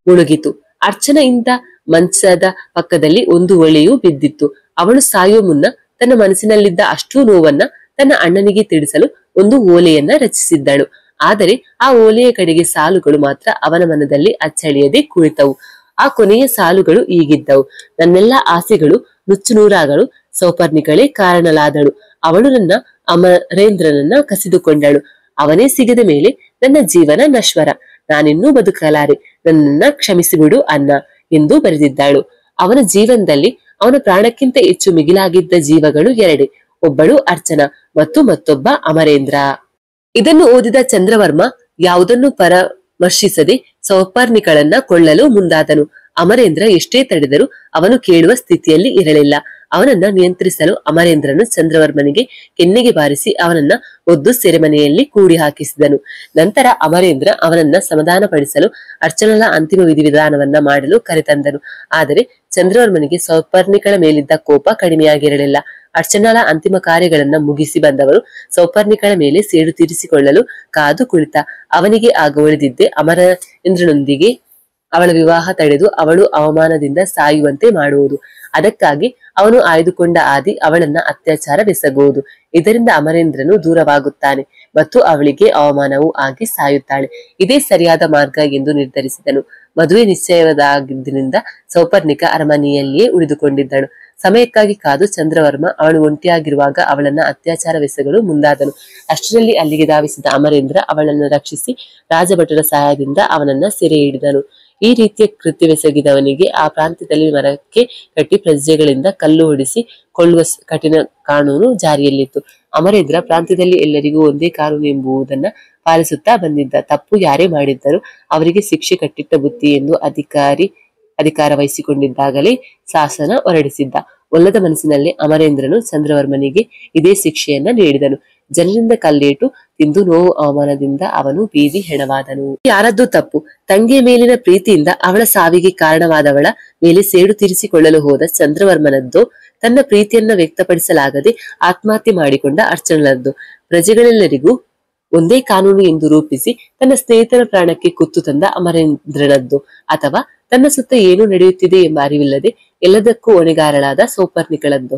ಮುಳುಗಿತು. ಅರ್ಚನೆಯಿಂದ ಮಂಚದ ಪಕ್ಕದಲ್ಲಿ ಒಂದು ಒಳೆಯೂ ಬಿದ್ದಿತ್ತು. ಅವಳು ಸಾಯುವ ಮುನ್ನ ತನ್ನ ಮನಸ್ಸಿನಲ್ಲಿದ್ದ ಅಷ್ಟೂ ನೋವನ್ನ ತನ್ನ ಅಣ್ಣನಿಗೆ ತಿಳಿಸಲು ಒಂದು ಓಲೆಯನ್ನ ರಚಿಸಿದ್ದಳು. ಆದರೆ ಆ ಓಲೆಯ ಕಡೆಗೆ ಸಾಲುಗಳು ಮಾತ್ರ ಅವನ ಮನದಲ್ಲಿ ಅಚ್ಚಳಿಯದೆ ಕುಳಿತವು. ಆ ಕೊನೆಯ ಸಾಲುಗಳು ಹೀಗಿದ್ದವು: ನನ್ನೆಲ್ಲ ಆಸೆಗಳು ನುಚ್ಚು ನೂರಾಗಳು ಸೌಪರ್ಣಿಗಳೇ ಕಾರಣಲಾದಳು. ಅವಳು ನನ್ನ ಅಮರೇಂದ್ರನನ್ನ ಕಸಿದುಕೊಂಡಳು. ಅವನೇ ಸಿಗದ ಮೇಲೆ ನನ್ನ ಜೀವನ ನಶ್ವರ. ನಾನಿನ್ನೂ ಬದುಕಲಾರೆ. ನನ್ನನ್ನ ಕ್ಷಮಿಸಿಬಿಡು ಅನ್ನ ಎಂದು ಬರೆದಿದ್ದಾಳು. ಅವನ ಜೀವನದಲ್ಲಿ ಅವನ ಪ್ರಾಣಕ್ಕಿಂತ ಹೆಚ್ಚು ಮಿಗಿಲಾಗಿದ್ದ ಜೀವಗಳು ಎರಡೇ, ಒಬ್ಬಳು ಅರ್ಚನಾ ಮತ್ತು ಮತ್ತೊಬ್ಬ ಅಮರೇಂದ್ರ. ಇದನ್ನು ಓದಿದ ಚಂದ್ರವರ್ಮ ಯಾವುದನ್ನು ಪರಾಮರ್ಶಿಸದೆ ಸೌಪರ್ಣಿಕಳನ್ನ ಕೊಳ್ಳಲು ಮುಂದಾದನು. ಅಮರೇಂದ್ರ ಎಷ್ಟೇ ತಡೆದರೂ ಅವನು ಕೇಳುವ ಸ್ಥಿತಿಯಲ್ಲಿ ಇರಲಿಲ್ಲ. ಅವನನ್ನ ನಿಯಂತ್ರಿಸಲು ಅಮರೇಂದ್ರನು ಚಂದ್ರವರ್ಮನಿಗೆ ಕೆನ್ನೆಗೆ ಬಾರಿಸಿ ಅವನನ್ನ ಒದ್ದು ಸೆರೆಮನೆಯಲ್ಲಿ ಕೂಡಿ ಹಾಕಿಸಿದನು. ನಂತರ ಅಮರೇಂದ್ರ ಅವನನ್ನ ಸಮಾಧಾನಪಡಿಸಲು ಅರ್ಚನಳ ಅಂತಿಮ ವಿಧಿವಿಧಾನವನ್ನ ಮಾಡಲು ಕರೆತಂದನು. ಆದರೆ ಚಂದ್ರವರ್ಮನಿಗೆ ಸೌಪರ್ಣಿಕಳ ಮೇಲಿದ್ದ ಕೋಪ ಕಡಿಮೆಯಾಗಿರಲಿಲ್ಲ. ಅರ್ಚನಳ ಅಂತಿಮ ಕಾರ್ಯಗಳನ್ನ ಮುಗಿಸಿ ಬಂದವರು ಸೌಪರ್ಣಿಕಳ ಮೇಲೆ ಸೇಡು ತೀರಿಸಿಕೊಳ್ಳಲು ಕಾದು ಕುಳಿತ. ಅವನಿಗೆ ಆಗ ಉಳಿದಿದ್ದೆ ಅಮರೇಂದ್ರನೊಂದಿಗೆ ಅವಳ ವಿವಾಹ ತಡೆದು ಅವಳು ಅವಮಾನದಿಂದ ಸಾಯುವಂತೆ ಮಾಡುವುದು. ಅದಕ್ಕಾಗಿ ಅವನು ಆಯ್ದುಕೊಂಡ ಆದಿ ಅವಳನ್ನ ಅತ್ಯಾಚಾರವೆಸಗುವುದು. ಇದರಿಂದ ಅಮರೇಂದ್ರನು ದೂರವಾಗುತ್ತಾನೆ ಮತ್ತು ಅವಳಿಗೆ ಅವಮಾನವೂ ಆಗಿ ಸಾಯುತ್ತಾಳೆ. ಇದೇ ಸರಿಯಾದ ಮಾರ್ಗ ಎಂದು ನಿರ್ಧರಿಸಿದನು. ಮದುವೆ ನಿಶ್ಚಯವಾದಾಗಿದ್ದರಿಂದ ಸೌಪರ್ಣಿಕ ಅರಮನೆಯಲ್ಲಿಯೇ ಉಳಿದುಕೊಂಡಿದ್ದಳು. ಸಮಯಕ್ಕಾಗಿ ಕಾದು ಚಂದ್ರವರ್ಮ ಅವಳು ಒಂಟಿಯಾಗಿರುವಾಗ ಅವಳನ್ನ ಅತ್ಯಾಚಾರವೆಸಗಲು ಮುಂದಾದನು. ಅಷ್ಟರಲ್ಲಿ ಅಲ್ಲಿಗೆ ಧಾವಿಸಿದ ಅಮರೇಂದ್ರ ಅವಳನ್ನು ರಕ್ಷಿಸಿ ರಾಜಭಟರ ಸಹಾಯದಿಂದ ಅವನನ್ನ ಸೆರೆ ಹಿಡಿದನು. ಈ ರೀತಿಯ ಕೃತ್ಯವೆಸಗಿದವನಿಗೆ ಆ ಪ್ರಾಂತ್ಯದಲ್ಲಿ ಮರಕ್ಕೆ ಕಟ್ಟಿ ಪ್ರಜೆಗಳಿಂದ ಕಲ್ಲು ಹೊಡಿಸಿ ಕೊಳ್ಳುವ ಕಠಿಣ ಕಾನೂನು ಜಾರಿಯಲ್ಲಿತ್ತು. ಅಮರೇಂದ್ರ ಪ್ರಾಂತ್ಯದಲ್ಲಿ ಎಲ್ಲರಿಗೂ ಒಂದೇ ಕಾನೂನು ಎಂಬುದನ್ನ ಪಾಲಿಸುತ್ತಾ ಬಂದಿದ್ದ. ತಪ್ಪು ಯಾರೇ ಮಾಡಿದ್ದರೂ ಅವರಿಗೆ ಶಿಕ್ಷೆ ಕಟ್ಟಿಟ್ಟ ಬುತ್ತಿ ಎಂದು ಅಧಿಕಾರ ವಹಿಸಿಕೊಂಡಿದ್ದಾಗಲೇ ಶಾಸನ ಹೊರಡಿಸಿದ್ದ. ಒಲ್ಲದ ಮನಸ್ಸಿನಲ್ಲಿ ಅಮರೇಂದ್ರನು ಚಂದ್ರವರ್ಮನಿಗೆ ಇದೇ ಶಿಕ್ಷೆಯನ್ನ ನೀಡಿದನು. ಜನರಿಂದ ಕಲ್ಲೇಟು ತಿಂದು ನೋವು ಅವಮಾನದಿಂದ ಅವನು ಬೀದಿ ಹೆಣವಾದನು. ಯಾರದ್ದು ತಪ್ಪು? ತಂಗಿಯ ಮೇಲಿನ ಪ್ರೀತಿಯಿಂದ ಅವಳ ಸಾವಿಗೆ ಕಾರಣವಾದವಳ ಮೇಲೆ ಸೇಡು ತೀರಿಸಿಕೊಳ್ಳಲು ಹೋದ ಚಂದ್ರವರ್ಮನದ್ದು. ತನ್ನ ಪ್ರೀತಿಯನ್ನ ವ್ಯಕ್ತಪಡಿಸಲಾಗದೆ ಆತ್ಮಹತ್ಯೆ ಮಾಡಿಕೊಂಡ ಅರ್ಚನಳದ್ದು. ಪ್ರಜೆಗಳೆಲ್ಲರಿಗೂ ಒಂದೇ ಕಾನೂನು ಎಂದು ರೂಪಿಸಿ ತನ್ನ ಸ್ನೇಹಿತನ ಪ್ರಾಣಕ್ಕೆ ಕುತ್ತು ತಂದ ಅಮರೇಂದ್ರನದ್ದು. ಅಥವಾ ತನ್ನ ಸುತ್ತ ಏನು ನಡೆಯುತ್ತಿದೆ ಎಂಬ ಅರಿವಿಲ್ಲದೆ ಎಲ್ಲದಕ್ಕೂ ಹೊಣೆಗಾರಳಾದ ಸೌಪರ್ಣಿಕಳದ್ದು.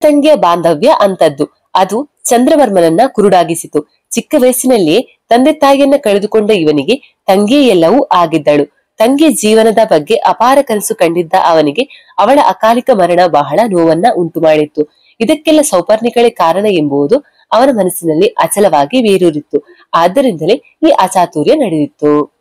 ತಂಗಿಯ ಬಾಂಧವ್ಯ ಅಂತದ್ದು. ಅದು ಚಂದ್ರವರ್ಮನನ್ನ ಕುರುಡಾಗಿಸಿತು. ಚಿಕ್ಕ ವಯಸ್ಸಿನಲ್ಲಿಯೇ ತಂದೆ ತಾಯಿಯನ್ನ ಕಳೆದುಕೊಂಡ ಇವನಿಗೆ ತಂಗಿಯೇ ಎಲ್ಲವೂ ಆಗಿದ್ದಳು. ತಂಗಿಯ ಜೀವನದ ಬಗ್ಗೆ ಅಪಾರ ಕನಸು ಕಂಡಿದ್ದ ಅವನಿಗೆ ಅವಳ ಅಕಾಲಿಕ ಮರಣ ಬಹಳ ನೋವನ್ನ ಉಂಟು ಮಾಡಿತ್ತು. ಇದಕ್ಕೆಲ್ಲ ಸೌಪರ್ಣಿಗಳೇ ಕಾರಣ ಎಂಬುದು ಅವನ ಮನಸ್ಸಿನಲ್ಲಿ ಅಚಲವಾಗಿ ಬೇರೂರಿತ್ತು. ಆದ್ದರಿಂದಲೇ ಈ ಅಚಾತುರ್ಯ ನಡೆದಿತ್ತು.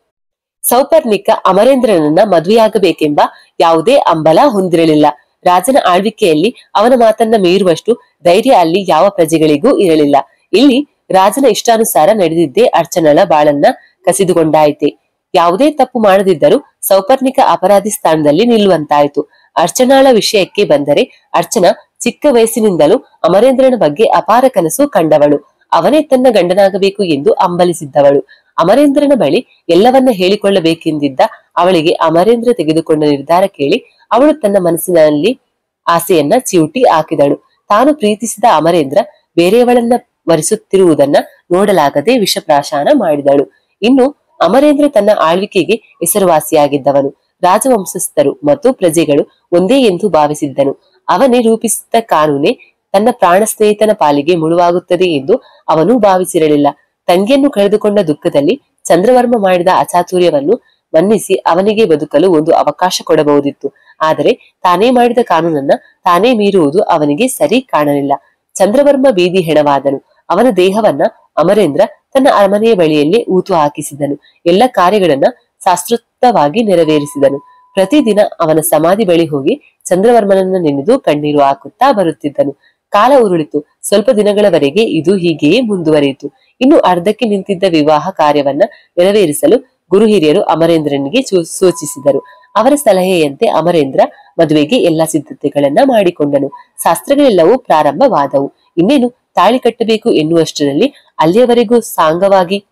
ಸೌಪರ್ಣಿಕ ಅಮರೇಂದ್ರನನ್ನ ಮದುವೆಯಾಗಬೇಕೆಂಬ ಯಾವುದೇ ಹಂಬಲ ಹೊಂದಿರಲಿಲ್ಲ. ರಾಜನ ಆಳ್ವಿಕೆಯಲ್ಲಿ ಅವನ ಮಾತನ್ನ ಮೀರುವಷ್ಟು ಧೈರ್ಯ ಅಲ್ಲಿ ಯಾವ ಪ್ರಜೆಗಳಿಗೂ ಇರಲಿಲ್ಲ. ಇಲ್ಲಿ ರಾಜನ ಇಷ್ಟಾನುಸಾರ ನಡೆದಿದ್ದೇ ಅರ್ಚನಳ ಬಾಳನ್ನ ಕಸಿದುಕೊಂಡಾಯಿತೆ. ಯಾವುದೇ ತಪ್ಪು ಮಾಡದಿದ್ದರೂ ಸೌಪರ್ಣಿಕ ಅಪರಾಧಿ ಸ್ಥಾನದಲ್ಲಿ ನಿಲ್ಲುವಂತಾಯಿತು. ಅರ್ಚನಾಳ ವಿಷಯಕ್ಕೆ ಬಂದರೆ, ಅರ್ಚನಾ ಚಿಕ್ಕ ವಯಸ್ಸಿನಿಂದಲೂ ಅಮರೇಂದ್ರನ ಬಗ್ಗೆ ಅಪಾರ ಕನಸು ಕಂಡವಳು. ಅವನೇ ತನ್ನ ಗಂಡನಾಗಬೇಕು ಎಂದು ಹಂಬಲಿಸಿದ್ದವಳು. ಅಮರೇಂದ್ರನ ಬಳಿ ಎಲ್ಲವನ್ನ ಹೇಳಿಕೊಳ್ಳಬೇಕೆಂದಿದ್ದ ಅವಳಿಗೆ ಅಮರೇಂದ್ರ ತೆಗೆದುಕೊಂಡ ನಿರ್ಧಾರ ಕೇಳಿ ಅವಳು ತನ್ನ ಮನಸ್ಸಿನಲ್ಲಿ ಆಸೆಯನ್ನ ಚಿವುಟಿ ಹಾಕಿದಳು. ತಾನು ಪ್ರೀತಿಸಿದ ಅಮರೇಂದ್ರ ಬೇರೆಯವಳನ್ನ ವರಿಸುತ್ತಿರುವುದನ್ನ ನೋಡಲಾಗದೆ ವಿಷಪ್ರಾಶನ ಮಾಡಿದಳು. ಇನ್ನು ಅಮರೇಂದ್ರ ತನ್ನ ಆಳ್ವಿಕೆಗೆ ಹೆಸರುವಾಸಿಯಾಗಿದ್ದವನು. ರಾಜವಂಶಸ್ಥರು ಮತ್ತು ಪ್ರಜೆಗಳು ಒಂದೇ ಎಂದು ಭಾವಿಸಿದ್ದನು. ಅವನೇ ರೂಪಿಸಿದ ಕಾನೂನೇ ತನ್ನ ಪ್ರಾಣ ಸ್ನೇಹಿತನ ಪಾಲಿಗೆ ಮುಳುವಾಗುತ್ತದೆ ಎಂದು ಅವನು ಭಾವಿಸಿರಲಿಲ್ಲ. ತಂಗಿಯನ್ನು ಕಳೆದುಕೊಂಡ ದುಃಖದಲ್ಲಿ ಚಂದ್ರವರ್ಮ ಮಾಡಿದ ಅಚಾತುರ್ಯವನ್ನು ಮನ್ನಿಸಿ ಅವನಿಗೆ ಬದುಕಲು ಒಂದು ಅವಕಾಶ ಕೊಡಬಹುದಿತ್ತು. ಆದರೆ ತಾನೇ ಮಾಡಿದ ಕಾನೂನನ್ನ ತಾನೇ ಮೀರುವುದು ಅವನಿಗೆ ಸರಿ ಕಾಣಲಿಲ್ಲ. ಚಂದ್ರವರ್ಮ ಬೀದಿ ಹೆಣವಾದನು. ಅವನ ದೇಹವನ್ನ ಅಮರೇಂದ್ರ ತನ್ನ ಅರಮನೆಯ ಬಳಿಯಲ್ಲಿ ಊತು ಹಾಕಿಸಿದನು. ಎಲ್ಲ ಕಾರ್ಯಗಳನ್ನ ಶಾಸ್ತ್ರೋಕ್ತವಾಗಿ ನೆರವೇರಿಸಿದನು. ಪ್ರತಿದಿನ ಅವನ ಸಮಾಧಿ ಬಳಿ ಹೋಗಿ ಚಂದ್ರವರ್ಮನನ್ನ ನೆನೆದು ಕಣ್ಣೀರು ಹಾಕುತ್ತಾ ಬರುತ್ತಿದ್ದನು. ಕಾಲ ಉರುಳಿತು. ಸ್ವಲ್ಪ ದಿನಗಳವರೆಗೆ ಇದು ಹೀಗೆಯೇ ಮುಂದುವರಿಯಿತು. ಇನ್ನು ಅರ್ಧಕ್ಕೆ ನಿಂತಿದ್ದ ವಿವಾಹ ಕಾರ್ಯವನ್ನ ನೆರವೇರಿಸಲು ಗುರು ಹಿರಿಯರು ಅಮರೇಂದ್ರನಿಗೆ ಸೂಚಿಸಿದರು. ಅವರ ಸಲಹೆಯಂತೆ ಅಮರೇಂದ್ರ ಮದುವೆಗೆ ಎಲ್ಲಾ ಸಿದ್ಧತೆಗಳನ್ನ ಮಾಡಿಕೊಂಡನು. ಶಾಸ್ತ್ರಗಳೆಲ್ಲವೂ ಪ್ರಾರಂಭವಾದವು. ಇನ್ನೇನು ತಾಳಿ ಕಟ್ಟಬೇಕು ಎನ್ನುವಷ್ಟರಲ್ಲಿ ಅಲ್ಲಿಯವರೆಗೂ ಸಾಂಗವಾಗಿ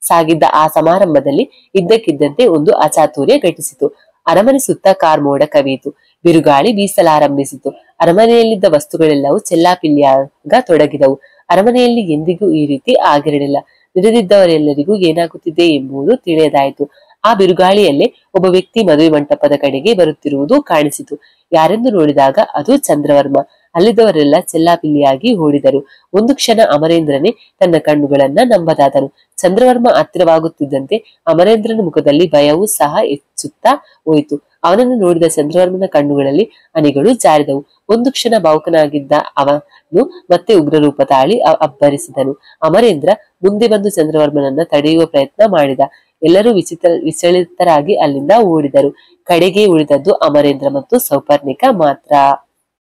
ಸಾಗಿದ್ದ ಆ ಸಮಾರಂಭದಲ್ಲಿ ಇದ್ದಕ್ಕಿದ್ದಂತೆ ಒಂದು ಅಚಾತುರ್ಯ ಘಟಿಸಿತು. ಅರಮನೆ ಸುತ್ತ ಕಾರ್ಮೋಡ ಕವಿಯಿತು. ಬಿರುಗಾಳಿ ಬೀಸಲಾರಂಭಿಸಿತು. ಅರಮನೆಯಲ್ಲಿದ್ದ ವಸ್ತುಗಳೆಲ್ಲವೂ ಚೆಲ್ಲಾಪಿಲ್ಲಿಯಾಗ ತೊಡಗಿದವು. ಅರಮನೆಯಲ್ಲಿ ಎಂದಿಗೂ ಈ ರೀತಿ ಆಗಿರಲಿಲ್ಲ. ನೆರೆದಿದ್ದವರೆಲ್ಲರಿಗೂ ಏನಾಗುತ್ತಿದೆ ಎಂಬುದು ತಿಳಿಯದಾಯಿತು. ಆ ಬಿರುಗಾಳಿಯಲ್ಲೇ ಒಬ್ಬ ವ್ಯಕ್ತಿ ಮದುವೆ ಮಂಟಪದ ಕಡೆಗೆ ಬರುತ್ತಿರುವುದು ಕಾಣಿಸಿತು. ಯಾರೆಂದು ನೋಡಿದಾಗ ಅದು ಚಂದ್ರವರ್ಮ. ಅಲ್ಲಿದ್ದವರೆಲ್ಲ ಚೆಲ್ಲಾಪಿಲ್ಲಿಯಾಗಿ ಓಡಿದರು. ಒಂದು ಕ್ಷಣ ಅಮರೇಂದ್ರನೇ ತನ್ನ ಕಣ್ಣುಗಳನ್ನ ನಂಬದಾದನು. ಚಂದ್ರವರ್ಮ ಹತ್ತಿರವಾಗುತ್ತಿದ್ದಂತೆ ಅಮರೇಂದ್ರನ ಮುಖದಲ್ಲಿ ಭಯವೂ ಸಹ ಹೆಚ್ಚುತ್ತಾ ಹೋಯಿತು. ಅವನನ್ನು ನೋಡಿದ ಚಂದ್ರವರ್ಮನ ಕಣ್ಣುಗಳಲ್ಲಿ ಹನಿಗಳು ಜಾರಿದವು. ಒಂದು ಕ್ಷಣ ಭಾವುಕನಾಗಿದ್ದ ಅವನು ಮತ್ತೆ ಉಗ್ರರೂಪ ತಾಳಿ ಅಬ್ಬರಿಸಿದನು. ಅಮರೇಂದ್ರ ಮುಂದೆ ಬಂದು ಚಂದ್ರವರ್ಮನನ್ನ ತಡೆಯುವ ಪ್ರಯತ್ನ ಮಾಡಿದ. ಎಲ್ಲರೂ ವಿಚಲಿತರಾಗಿ ಅಲ್ಲಿಂದ ಓಡಿದರು. ಕಡೆಗೆ ಉಳಿದದ್ದು ಅಮರೇಂದ್ರ ಮತ್ತು ಸೌಪರ್ಣಿಕ ಮಾತ್ರ.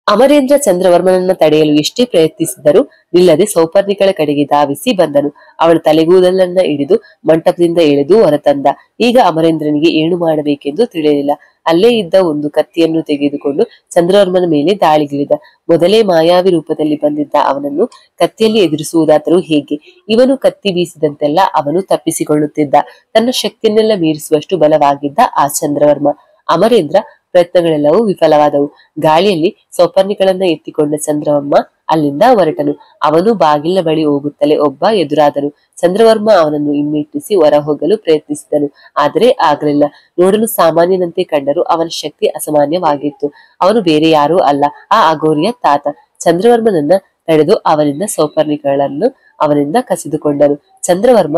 ಅಮರೇಂದ್ರ ಚಂದ್ರವರ್ಮನನ್ನ ತಡೆಯಲು ಎಷ್ಟೇ ಪ್ರಯತ್ನಿಸಿದರೂ ನಿಲ್ಲದೆ ಸೌಪರ್ಣಿಕಳ ಕಡೆಗೆ ಧಾವಿಸಿ ಬಂದನು. ಅವಳ ತಲೆಗೂದಲನ್ನ ಹಿಡಿದು ಮಂಟಪದಿಂದ ಎಳೆದು ಹೊರತಂದ. ಈಗ ಅಮರೇಂದ್ರನಿಗೆ ಏನು ಮಾಡಬೇಕೆಂದು ತಿಳಿಯಲಿಲ್ಲ. ಅಲ್ಲೇ ಇದ್ದ ಒಂದು ಕತ್ತಿಯನ್ನು ತೆಗೆದುಕೊಂಡು ಚಂದ್ರವರ್ಮನ ಮೇಲೆ ದಾಳಿಗಿಳಿದ. ಮೊದಲೇ ಮಾಯಾವಿ ರೂಪದಲ್ಲಿ ಬಂದಿದ್ದ ಅವನನ್ನು ಕತ್ತಿಯಲ್ಲಿ ಎದುರಿಸುವುದಾದರೂ ಹೇಗೆ? ಇವನು ಕತ್ತಿ ಬೀಸಿದಂತೆಲ್ಲ ಅವನು ತಪ್ಪಿಸಿಕೊಳ್ಳುತ್ತಿದ್ದ. ತನ್ನ ಶಕ್ತಿಯನ್ನೆಲ್ಲ ಮೀರಿಸುವಷ್ಟು ಬಲವಾಗಿದ್ದ ಆ ಚಂದ್ರವರ್ಮ. ಅಮರೇಂದ್ರ ಪ್ರಯತ್ನಗಳೆಲ್ಲವೂ ವಿಫಲವಾದವು. ಗಾಳಿಯಲ್ಲಿ ಸೌಪರ್ಣಿಗಳನ್ನ ಎತ್ತಿಕೊಂಡ ಚಂದ್ರವರ್ಮ ಅಲ್ಲಿಂದ ಹೊರಟನು. ಅವನು ಬಾಗಿಲಿನ ಬಳಿ ಹೋಗುತ್ತಲೇ ಒಬ್ಬ ಎದುರಾದನು. ಚಂದ್ರವರ್ಮ ಅವನನ್ನು ಹಿಮ್ಮೆಟ್ಟಿಸಿ ಹೊರ ಹೋಗಲು ಪ್ರಯತ್ನಿಸಿದನು. ಆದರೆ ಆಗಲಿಲ್ಲ. ನೋಡಲು ಸಾಮಾನ್ಯನಂತೆ ಕಂಡರೂ ಅವನ ಶಕ್ತಿ ಅಸಾಮಾನ್ಯವಾಗಿತ್ತು. ಅವನು ಬೇರೆ ಯಾರೂ ಅಲ್ಲ, ಆ ಅಘೋರಿಯ ತಾತ. ಚಂದ್ರವರ್ಮನನ್ನ ತಡೆದು ಅವನಿಂದ ಸೌಪರ್ಣಿಗಳನ್ನು ಅವನಿಂದ ಕಸಿದುಕೊಂಡನು. ಚಂದ್ರವರ್ಮ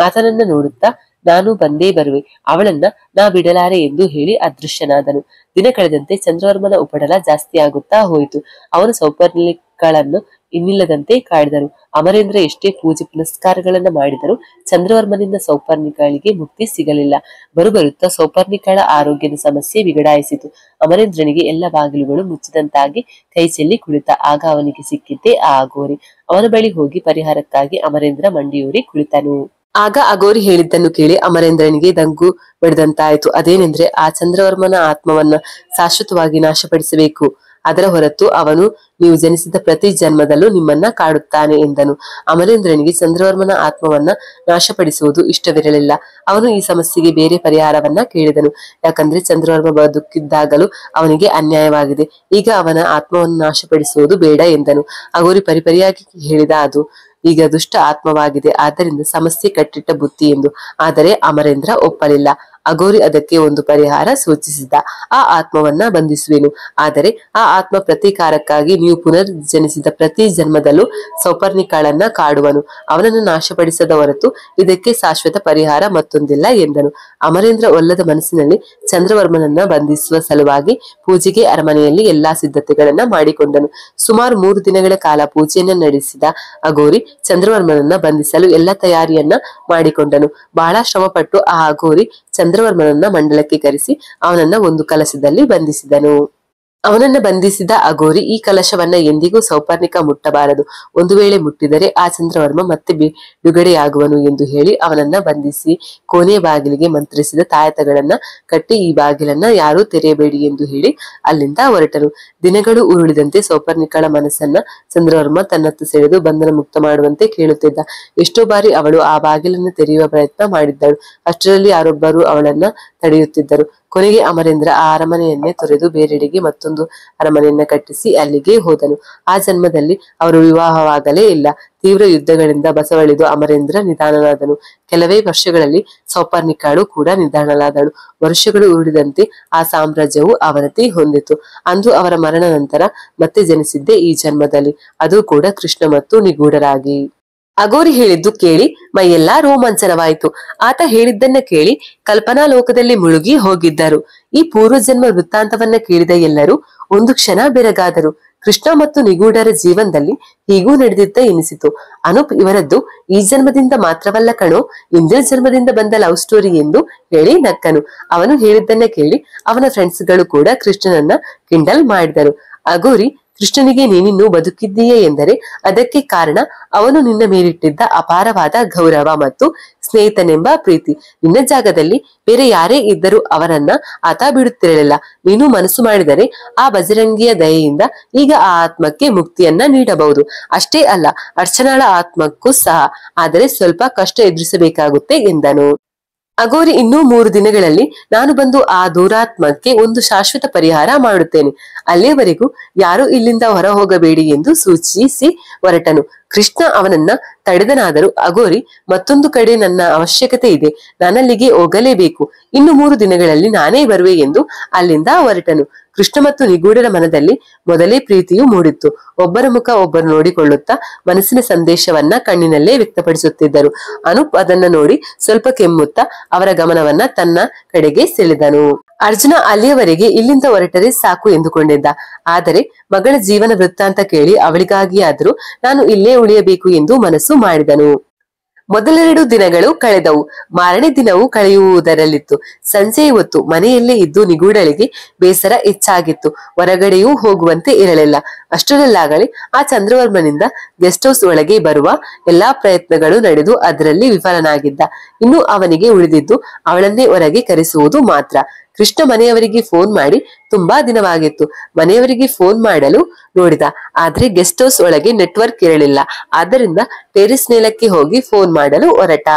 ಆತನನ್ನ ನೋಡುತ್ತಾ, ನಾನು ಬಂದೇ ಬರುವೆ, ಅವಳನ್ನ ನಾ ಬಿಡಲಾರೆ ಎಂದು ಹೇಳಿ ಅದೃಶ್ಯನಾದನು. ದಿನ ಕಳೆದಂತೆ ಚಂದ್ರವರ್ಮನ ಉಪಟಳ ಜಾಸ್ತಿ ಆಗುತ್ತಾ ಹೋಯಿತು. ಅವನು ಸೌಪರ್ಣಿಗಳನ್ನು ಇನ್ನಿಲ್ಲದಂತೆ ಕಾಡಿದನು. ಅಮರೇಂದ್ರ ಎಷ್ಟೇ ಪೂಜೆ ಪುನಸ್ಕಾರಗಳನ್ನ ಮಾಡಿದರೂ ಚಂದ್ರವರ್ಮನಿಂದ ಸೌಪರ್ಣಿಗಳಿಗೆ ಮುಕ್ತಿ ಸಿಗಲಿಲ್ಲ. ಬರುಬರುತ್ತಾ ಸೌಪರ್ಣಿಗಳ ಆರೋಗ್ಯದ ಸಮಸ್ಯೆ ಬಿಗಡಾಯಿಸಿತು. ಅಮರೇಂದ್ರನಿಗೆ ಎಲ್ಲ ಬಾಗಿಲುಗಳು ಮುಚ್ಚಿದಂತಾಗಿ ಕೈ ಚೆಲ್ಲಿ ಕುಳಿತ. ಆಗ ಅವನಿಗೆ ಸಿಕ್ಕಿದ್ದೇ ಆ ಅಘೋರಿ. ಅವನ ಬಳಿ ಹೋಗಿ ಪರಿಹಾರಕ್ಕಾಗಿ ಅಮರೇಂದ್ರ ಮಂಡಿಯೂರಿ ಕುಳಿತನು. ಆಗ ಅಘೋರಿ ಹೇಳಿದ್ದನ್ನು ಕೇಳಿ ಅಮರೇಂದ್ರನಿಗೆ ದಂಗು ಬಡಿದಂತಾಯಿತು. ಅದೇನೆಂದ್ರೆ, ಆ ಚಂದ್ರವರ್ಮನ ಆತ್ಮವನ್ನ ಶಾಶ್ವತವಾಗಿ ನಾಶಪಡಿಸಬೇಕು. ಅದರ ಹೊರತು ಅವನು ನೀವು ಜನಿಸಿದ ಪ್ರತಿ ಜನ್ಮದಲ್ಲೂ ನಿಮ್ಮನ್ನ ಕಾಡುತ್ತಾನೆ ಎಂದನು. ಅಮರೇಂದ್ರನಿಗೆ ಚಂದ್ರವರ್ಮನ ಆತ್ಮವನ್ನ ನಾಶಪಡಿಸುವುದು ಇಷ್ಟವಿರಲಿಲ್ಲ. ಅವನು ಈ ಸಮಸ್ಯೆಗೆ ಬೇರೆ ಪರಿಹಾರವನ್ನ ಕೇಳಿದನು. ಯಾಕಂದ್ರೆ ಚಂದ್ರವರ್ಮ ಬದುಕಿದ್ದಾಗಲೂ ಅವನಿಗೆ ಅನ್ಯಾಯವಾಗಿದೆ. ಈಗ ಅವನ ಆತ್ಮವನ್ನು ನಾಶಪಡಿಸುವುದು ಬೇಡ ಎಂದನು. ಅಘೋರಿ ಪರಿಪರಿಯಾಗಿ ಹೇಳಿದ, ಅದು ಈಗ ದುಷ್ಟ ಆತ್ಮವಾಗಿದೆ, ಆದ್ದರಿಂದ ಸಮಸ್ಯೆ ಕಟ್ಟಿಟ್ಟ ಬುತ್ತಿ ಎಂದು. ಆದರೆ ಅಮರೇಂದ್ರ ಒಪ್ಪಲಿಲ್ಲ. ಅಘೋರಿ ಅದಕ್ಕೆ ಒಂದು ಪರಿಹಾರ ಸೂಚಿಸಿದ. ಆ ಆತ್ಮವನ್ನ ಬಂಧಿಸುವೆನು, ಆದರೆ ಆ ಆತ್ಮ ಪ್ರತೀಕಾರಕ್ಕಾಗಿ ನೀವು ಪುನರ್ಜನಿಸಿದ ಪ್ರತಿ ಜನ್ಮದಲ್ಲೂ ಸೌಪರ್ಣಿಕಳನ್ನ ಕಾಡುವನು. ಅವನನ್ನು ನಾಶಪಡಿಸದ ಹೊರತು ಇದಕ್ಕೆ ಶಾಶ್ವತ ಪರಿಹಾರ ಮತ್ತೊಂದಿಲ್ಲ ಎಂದನು. ಅಮರೇಂದ್ರ ಒಲ್ಲದ ಮನಸ್ಸಿನಲ್ಲಿ ಚಂದ್ರವರ್ಮನನ್ನ ಬಂಧಿಸುವ ಸಲುವಾಗಿ ಪೂಜೆಗೆ ಅರಮನೆಯಲ್ಲಿ ಎಲ್ಲಾ ಸಿದ್ಧತೆಗಳನ್ನ ಮಾಡಿಕೊಂಡನು. ಸುಮಾರು 3 ದಿನಗಳ ಕಾಲ ಪೂಜೆಯನ್ನ ನಡೆಸಿದ ಅಘೋರಿ ಚಂದ್ರವರ್ಮನನ್ನ ಬಂಧಿಸಲು ಎಲ್ಲ ತಯಾರಿಯನ್ನ ಮಾಡಿಕೊಂಡನು. ಬಹಳ ಶ್ರಮಪಟ್ಟು ಆ ಅಘೋರಿ ಚಂದ್ರವರ್ಮನನ್ನ ಮಂಡಲಕ್ಕೆ ಕರೆಸಿ ಅವನನ್ನ ಒಂದು ಕಲಶದಲ್ಲಿ ಬಂಧಿಸಿದನು. ಅವನನ್ನ ಬಂಧಿಸಿದ ಅಘೋರಿ ಈ ಕಲಶವನ್ನ ಎಂದಿಗೂ ಸೌಪರ್ಣಿಕ ಮುಟ್ಟಬಾರದು, ಒಂದು ವೇಳೆ ಮುಟ್ಟಿದರೆ ಆ ಚಂದ್ರವರ್ಮ ಮತ್ತೆ ಬಿಡುಗಡೆಯಾಗುವನು ಎಂದು ಹೇಳಿ ಅವನನ್ನ ಬಂಧಿಸಿ ಕೋಣೆಯ ಬಾಗಿಲಿಗೆ ಮಂತ್ರಿಸಿದ ತಾಯತಗಳನ್ನ ಕಟ್ಟಿ ಈ ಬಾಗಿಲನ್ನ ಯಾರೂ ತೆರೆಯಬೇಡಿ ಎಂದು ಹೇಳಿ ಅಲ್ಲಿಂದ ಹೊರಟನು. ದಿನಗಳು ಉರುಳಿದಂತೆ ಸೌಪರ್ಣಿಕಳ ಮನಸ್ಸನ್ನ ಚಂದ್ರವರ್ಮ ತನ್ನತ್ತ ಸೆಳೆದು ಬಂಧನ ಮುಕ್ತ ಮಾಡುವಂತೆ ಕೇಳುತ್ತಿದ್ದ. ಎಷ್ಟೋ ಬಾರಿ ಅವಳು ಆ ಬಾಗಿಲನ್ನು ತೆರೆಯುವ ಪ್ರಯತ್ನ ಮಾಡಿದ್ದಳು. ಅಷ್ಟರಲ್ಲಿ ಯಾರೊಬ್ಬರು ಅವಳನ್ನ ತಡೆಯುತ್ತಿದ್ದರು. ಕೊನೆಗೆ ಅಮರೇಂದ್ರ ಆ ಅರಮನೆಯನ್ನೇ ತೊರೆದು ಬೇರೆಡೆಗೆ ಮತ್ತೊಂದು ಅರಮನೆಯನ್ನ ಕಟ್ಟಿಸಿ ಅಲ್ಲಿಗೆ ಹೋದನು. ಆ ಜನ್ಮದಲ್ಲಿ ಅವರು ವಿವಾಹವಾಗಲೇ ಇಲ್ಲ. ತೀವ್ರ ಯುದ್ಧಗಳಿಂದ ಬಸವಳಿದು ಅಮರೇಂದ್ರ ನಿಧಾನನಾದನು. ಕೆಲವೇ ವರ್ಷಗಳಲ್ಲಿ ಸೌಪರ್ಣಿಕಳು ಕೂಡ ನಿಧಾನಳಾದಳು. ವರ್ಷಗಳು ಉರುಳಿದಂತೆ ಆ ಸಾಮ್ರಾಜ್ಯವು ಅವನತಿ ಹೊಂದಿತು. ಅಂದು ಅವರ ಮರಣ ನಂತರ ಮತ್ತೆ ಜನಿಸಿದ್ದೆ ಈ ಜನ್ಮದಲ್ಲಿ, ಅದು ಕೂಡ ಕೃಷ್ಣ ಮತ್ತು ನಿಗೂಢರಾಗಿ. ಅಘೋರಿ ಹೇಳಿದ್ದು ಕೇಳಿ ಮೈಯೆಲ್ಲಾ ರೋಮಾಂಚನವಾಯಿತು. ಆತ ಹೇಳಿದ್ದನ್ನ ಕೇಳಿ ಕಲ್ಪನಾ ಲೋಕದಲ್ಲಿ ಮುಳುಗಿ ಹೋಗಿದ್ದರು. ಈ ಪೂರ್ವಜನ್ಮ ವೃತ್ತಾಂತವನ್ನ ಕೇಳಿದ ಎಲ್ಲರೂ ಒಂದು ಕ್ಷಣ ಬೆರಗಾದರು. ಕೃಷ್ಣ ಮತ್ತು ನಿಗೂಢರ ಜೀವನದಲ್ಲಿ ಹೀಗೂ ನಡೆದಿದ್ದ ಎನಿಸಿತು. ಅನೂಪ್ ಇವರದ್ದು ಈ ಜನ್ಮದಿಂದ ಮಾತ್ರವಲ್ಲ ಕಣೋ, ಇಂದಿನ ಜನ್ಮದಿಂದ ಬಂದ ಲವ್ ಸ್ಟೋರಿ ಎಂದು ಹೇಳಿ ನಕ್ಕನು. ಅವನು ಹೇಳಿದ್ದನ್ನ ಕೇಳಿ ಅವನ ಫ್ರೆಂಡ್ಸ್ಗಳು ಕೂಡ ಕೃಷ್ಣನನ್ನ ಕಿಂಡಲ್ ಮಾಡಿದರು. ಅಘೋರಿ, ಕೃಷ್ಣನಿಗೆ ನೀನಿನ್ನು ಬದುಕಿದ್ದೀಯೇ ಎಂದರೆ ಅದಕ್ಕೆ ಕಾರಣ ಅವನು ನಿನ್ನ ಮೇಲಿಟ್ಟಿದ್ದ ಅಪಾರವಾದ ಗೌರವ ಮತ್ತು ಸ್ನೇಹಿತನೆಂಬ ಪ್ರೀತಿ. ನಿನ್ನ ಜಾಗದಲ್ಲಿ ಬೇರೆ ಯಾರೇ ಇದ್ದರೂ ಅವರನ್ನ ಆತ ಬಿಡುತ್ತಿರಲಿಲ್ಲ. ನೀನು ಮನಸ್ಸು ಮಾಡಿದರೆ ಆ ಬಜರಂಗಿಯ ದಯೆಯಿಂದ ಈಗ ಆ ಆತ್ಮಕ್ಕೆ ಮುಕ್ತಿಯನ್ನ ನೀಡಬಹುದು. ಅಷ್ಟೇ ಅಲ್ಲ, ಅರ್ಚನಾಳ ಆತ್ಮಕ್ಕೂ ಸಹ, ಆದರೆ ಸ್ವಲ್ಪ ಕಷ್ಟ ಎದುರಿಸಬೇಕಾಗುತ್ತೆ ಎಂದನು. ಅಘೋರಿ, ಇನ್ನೂ 3 ದಿನಗಳಲ್ಲಿ ನಾನು ಬಂದು ಆ ದೂರಾತ್ಮಕ್ಕೆ ಒಂದು ಶಾಶ್ವತ ಪರಿಹಾರ ಮಾಡುತ್ತೇನೆ. ಅಲ್ಲಿಯವರೆಗೂ ಯಾರು ಇಲ್ಲಿಂದ ಹೊರ ಹೋಗಬೇಡಿ ಎಂದು ಸೂಚಿಸಿ ಹೊರಟನು. ಕೃಷ್ಣ ಅವನನ್ನ ತಡೆದನಾದರೂ ಅಘೋರಿ, ಮತ್ತೊಂದು ಕಡೆ ನನ್ನ ಅವಶ್ಯಕತೆ ಇದೆ, ನಾನಲ್ಲಿಗೆ ಹೋಗಲೇಬೇಕು. ಇನ್ನು 3 ದಿನಗಳಲ್ಲಿ ನಾನೇ ಬರುವೆ ಎಂದು ಅಲ್ಲಿಂದ ಹೊರಟನು. ಕೃಷ್ಣ ಮತ್ತು ನಿಗೂಢರ ಮನದಲ್ಲಿ ಮೊದಲೇ ಪ್ರೀತಿಯು ಮೂಡಿತ್ತು. ಒಬ್ಬರ ಮುಖ ಒಬ್ಬರು ನೋಡಿಕೊಳ್ಳುತ್ತಾ ಮನಸ್ಸಿನ ಸಂದೇಶವನ್ನ ಕಣ್ಣಿನಲ್ಲೇ ವ್ಯಕ್ತಪಡಿಸುತ್ತಿದ್ದರು. ಅನೂಪ್ ಅದನ್ನ ನೋಡಿ ಸ್ವಲ್ಪ ಕೆಮ್ಮುತ್ತಾ ಅವರ ಗಮನವನ್ನ ತನ್ನ ಕಡೆಗೆ ಸೆಳೆದನು. ಅರ್ಜುನ ಅಲ್ಲಿಯವರೆಗೆ ಇಲ್ಲಿಂದ ಹೊರಟರೆ ಸಾಕು ಎಂದುಕೊಂಡಿದ್ದ. ಆದರೆ ಮಗಳ ಜೀವನ ವೃತ್ತಾಂತ ಕೇಳಿ ಅವಳಿಗಾಗಿಯಾದರೂ ನಾನು ಇಲ್ಲೇ ಉಳಿಯಬೇಕು ಎಂದು ಮನಸ್ಸು ಮಾಡಿದನು. ಮೊದಲೆರಡು ದಿನಗಳು ಕಳೆದವು. ಮಾರನೇ ದಿನವೂ ಕಳೆಯುವುದರಲ್ಲಿತ್ತು. ಸಂಜೆಯ ಹೊತ್ತು ಮನೆಯಲ್ಲೇ ಇದ್ದು ನಿಗೂಢಳಿಗೆ ಬೇಸರ ಹೆಚ್ಚಾಗಿತ್ತು. ಹೊರಗಡೆಯೂ ಹೋಗುವಂತೆ ಇರಲಿಲ್ಲ. ಅಷ್ಟರಲ್ಲಾಗಲೇ ಆ ಚಂದ್ರವರ್ಮನಿಂದ ಗೆಸ್ಟ್ ಹೌಸ್ ಒಳಗೆ ಬರುವ ಎಲ್ಲಾ ಪ್ರಯತ್ನಗಳು ನಡೆದು ಅದರಲ್ಲಿ ವಿಫಲನಾಗಿದ್ದ. ಇನ್ನು ಅವನಿಗೆ ಉಳಿದಿದ್ದು ಅವಳನ್ನೇ ಹೊರಗೆ ಕರೆಸುವುದು ಮಾತ್ರ. ಕೃಷ್ಣ ಮನೆಯವರಿಗೆ ಫೋನ್ ಮಾಡಿ ತುಂಬಾ ದಿನವಾಗಿತ್ತು. ಮನೆಯವರಿಗೆ ಫೋನ್ ಮಾಡಲು ನೋಡಿದ, ಆದ್ರೆ ಗೆಸ್ಟ್ ಹೌಸ್ ಒಳಗೆ ನೆಟ್ವರ್ಕ್ ಇರಲಿಲ್ಲ. ಆದ್ದರಿಂದ ಟೆರೆಸ್ ಮೇಲಕ್ಕೆ ಹೋಗಿ ಫೋನ್ ಮಾಡಲು ಹೊರಟ.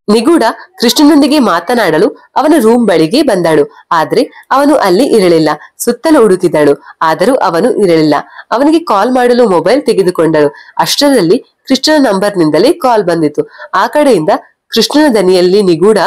ನಿಗೂಢ ಕೃಷ್ಣನೊಂದಿಗೆ ಮಾತನಾಡಲು ಅವನ ರೂಮ್ ಬಳಿಗೆ ಬಂದಳು. ಆದ್ರೆ ಅವನು ಅಲ್ಲಿ ಇರಲಿಲ್ಲ. ಸುತ್ತಲೂ ಹುಡುಕಿದಳು, ಆದರೂ ಅವನು ಇರಲಿಲ್ಲ. ಅವನಿಗೆ ಕಾಲ್ ಮಾಡಲು ಮೊಬೈಲ್ ತೆಗೆದುಕೊಂಡಳು. ಅಷ್ಟರಲ್ಲಿ ಕೃಷ್ಣನ ನಂಬರ್ನಿಂದಲೇ ಕಾಲ್ ಬಂದಿತು. ಆ ಕಡೆಯಿಂದ ಕೃಷ್ಣನ ದನಿಯಲ್ಲಿ ನಿಗೂಢ,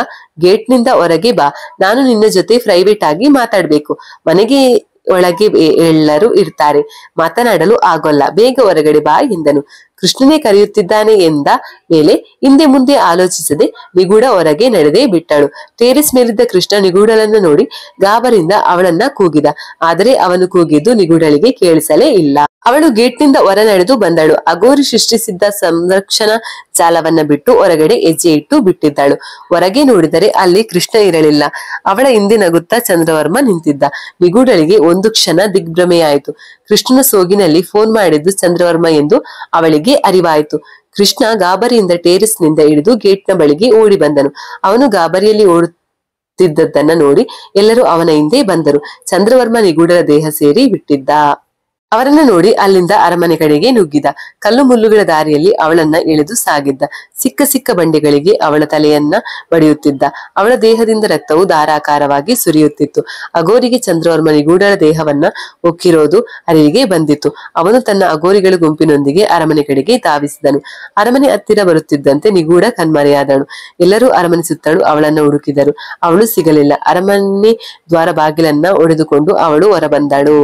ಗೇಟ್ ನಿಂದ ಹೊರಗೆ ಬಾ, ನಾನು ನಿನ್ನ ಜೊತೆ ಪ್ರೈವೇಟ್ ಆಗಿ ಮಾತಾಡ್ಬೇಕು. ಮನೆಗೆ ಒಳಗೆ ಎಲ್ಲರೂ ಇರ್ತಾರೆ, ಮಾತನಾಡಲು ಆಗೋಲ್ಲ, ಬೇಗ ಹೊರಗಡೆ ಬಾ ಎಂದನು. ಕೃಷ್ಣನೇ ಕರೆಯುತ್ತಿದ್ದಾನೆ ಎಂದ ಮೇಲೆ ಹಿಂದೆ ಮುಂದೆ ಆಲೋಚಿಸದೆ ನಿಗೂಢ ಹೊರಗೆ ನಡೆದೇ ಬಿಟ್ಟಳು. ಟೆರೆಸ್ ಮೇಲಿದ್ದ ಕೃಷ್ಣ ನಿಗೂಢಳನ್ನು ನೋಡಿ ಗಾಬರಿಂದ ಅವಳನ್ನ ಕೂಗಿದ. ಆದರೆ ಅವನು ಕೂಗಿದ್ದು ನಿಗೂಢಳಿಗೆ ಕೇಳಿಸಲೇ ಇಲ್ಲ. ಅವಳು ಗೇಟ್ ನಿಂದ ಹೊರ ನಡೆದು ಬಂದಳು. ಅಘೋರಿ ಸೃಷ್ಟಿಸಿದ್ದ ಸಂರಕ್ಷಣಾ ಜಾಲವನ್ನ ಬಿಟ್ಟು ಹೊರಗಡೆ ಹೆಜ್ಜೆ ಇಟ್ಟು ಬಿಟ್ಟಿದ್ದಳು. ಹೊರಗೆ ನೋಡಿದರೆ ಅಲ್ಲಿ ಕೃಷ್ಣ ಇರಲಿಲ್ಲ. ಅವಳ ಹಿಂದೆ ನಗುತ್ತಾ ಚಂದ್ರವರ್ಮ ನಿಂತಿದ್ದ. ನಿಗೂಢಳಿಗೆ ಒಂದು ಕ್ಷಣ ದಿಗ್ಭ್ರಮೆಯಾಯಿತು. ಕೃಷ್ಣನ ಸೋಗಿನಲ್ಲಿ ಫೋನ್ ಮಾಡಿದ್ದು ಚಂದ್ರವರ್ಮ ಎಂದು ಅವಳಿಗೆ ಅರಿವಾಯಿತು. ಕೃಷ್ಣ ಗಾಬರಿಯಿಂದ ಟೆರೆಸ್ ನಿಂದ ಇಳಿದು ಗೇಟ್ನ ಬಳಿಗೆ ಓಡಿ ಬಂದನು. ಅವನು ಗಾಬರಿಯಲ್ಲಿ ಓಡುತ್ತಿದ್ದದನ್ನ ನೋಡಿ ಎಲ್ಲರೂ ಅವನ ಹಿಂದೆ ಬಂದರು. ಚಂದ್ರವರ್ಮ ನಿಗೂಢರ ದೇಹ ಸೇರಿ ಬಿಟ್ಟಿದ್ದ. ಅವರನ್ನ ನೋಡಿ ಅಲ್ಲಿಂದ ಅರಮನೆ ಕಡೆಗೆ ನುಗ್ಗಿದ. ಕಲ್ಲು ಮುಳ್ಳುಗಳ ದಾರಿಯಲ್ಲಿ ಅವಳನ್ನ ಎಳೆದು ಸಾಗಿದ್ದ. ಸಿಕ್ಕ ಸಿಕ್ಕ ಬಂಡೆಗಳಿಗೆ ಅವಳ ತಲೆಯನ್ನ ಬಡಿಯುತ್ತಿದ್ದ. ಅವಳ ದೇಹದಿಂದ ರಕ್ತವು ಧಾರಾಕಾರವಾಗಿ ಸುರಿಯುತ್ತಿತ್ತು. ಅಗೋರಿಗೆ ಚಂದ್ರವರ್ಮ ನಿಗೂಢಳ ದೇಹವನ್ನ ಒಕ್ಕಿರೋದು ಅರಿವಿಗೆ ಬಂದಿತ್ತು. ಅವನು ತನ್ನ ಅಗೋರಿಗಳ ಗುಂಪಿನೊಂದಿಗೆ ಅರಮನೆ ಕಡೆಗೆ ಧಾವಿಸಿದನು. ಅರಮನೆ ಹತ್ತಿರ ಬರುತ್ತಿದ್ದಂತೆ ನಿಗೂಢ ಕಣ್ಮರೆಯಾದಳು. ಎಲ್ಲರೂ ಅರಮನೆ ಸುತ್ತಲೂ ಅವಳನ್ನ ಹುಡುಕಿದರು. ಅವಳು ಸಿಗಲಿಲ್ಲ. ಅರಮನೆ ದ್ವಾರ ಬಾಗಿಲನ್ನ ಒಡೆದುಕೊಂಡು ಅವಳು ಹೊರಬಂದಳು.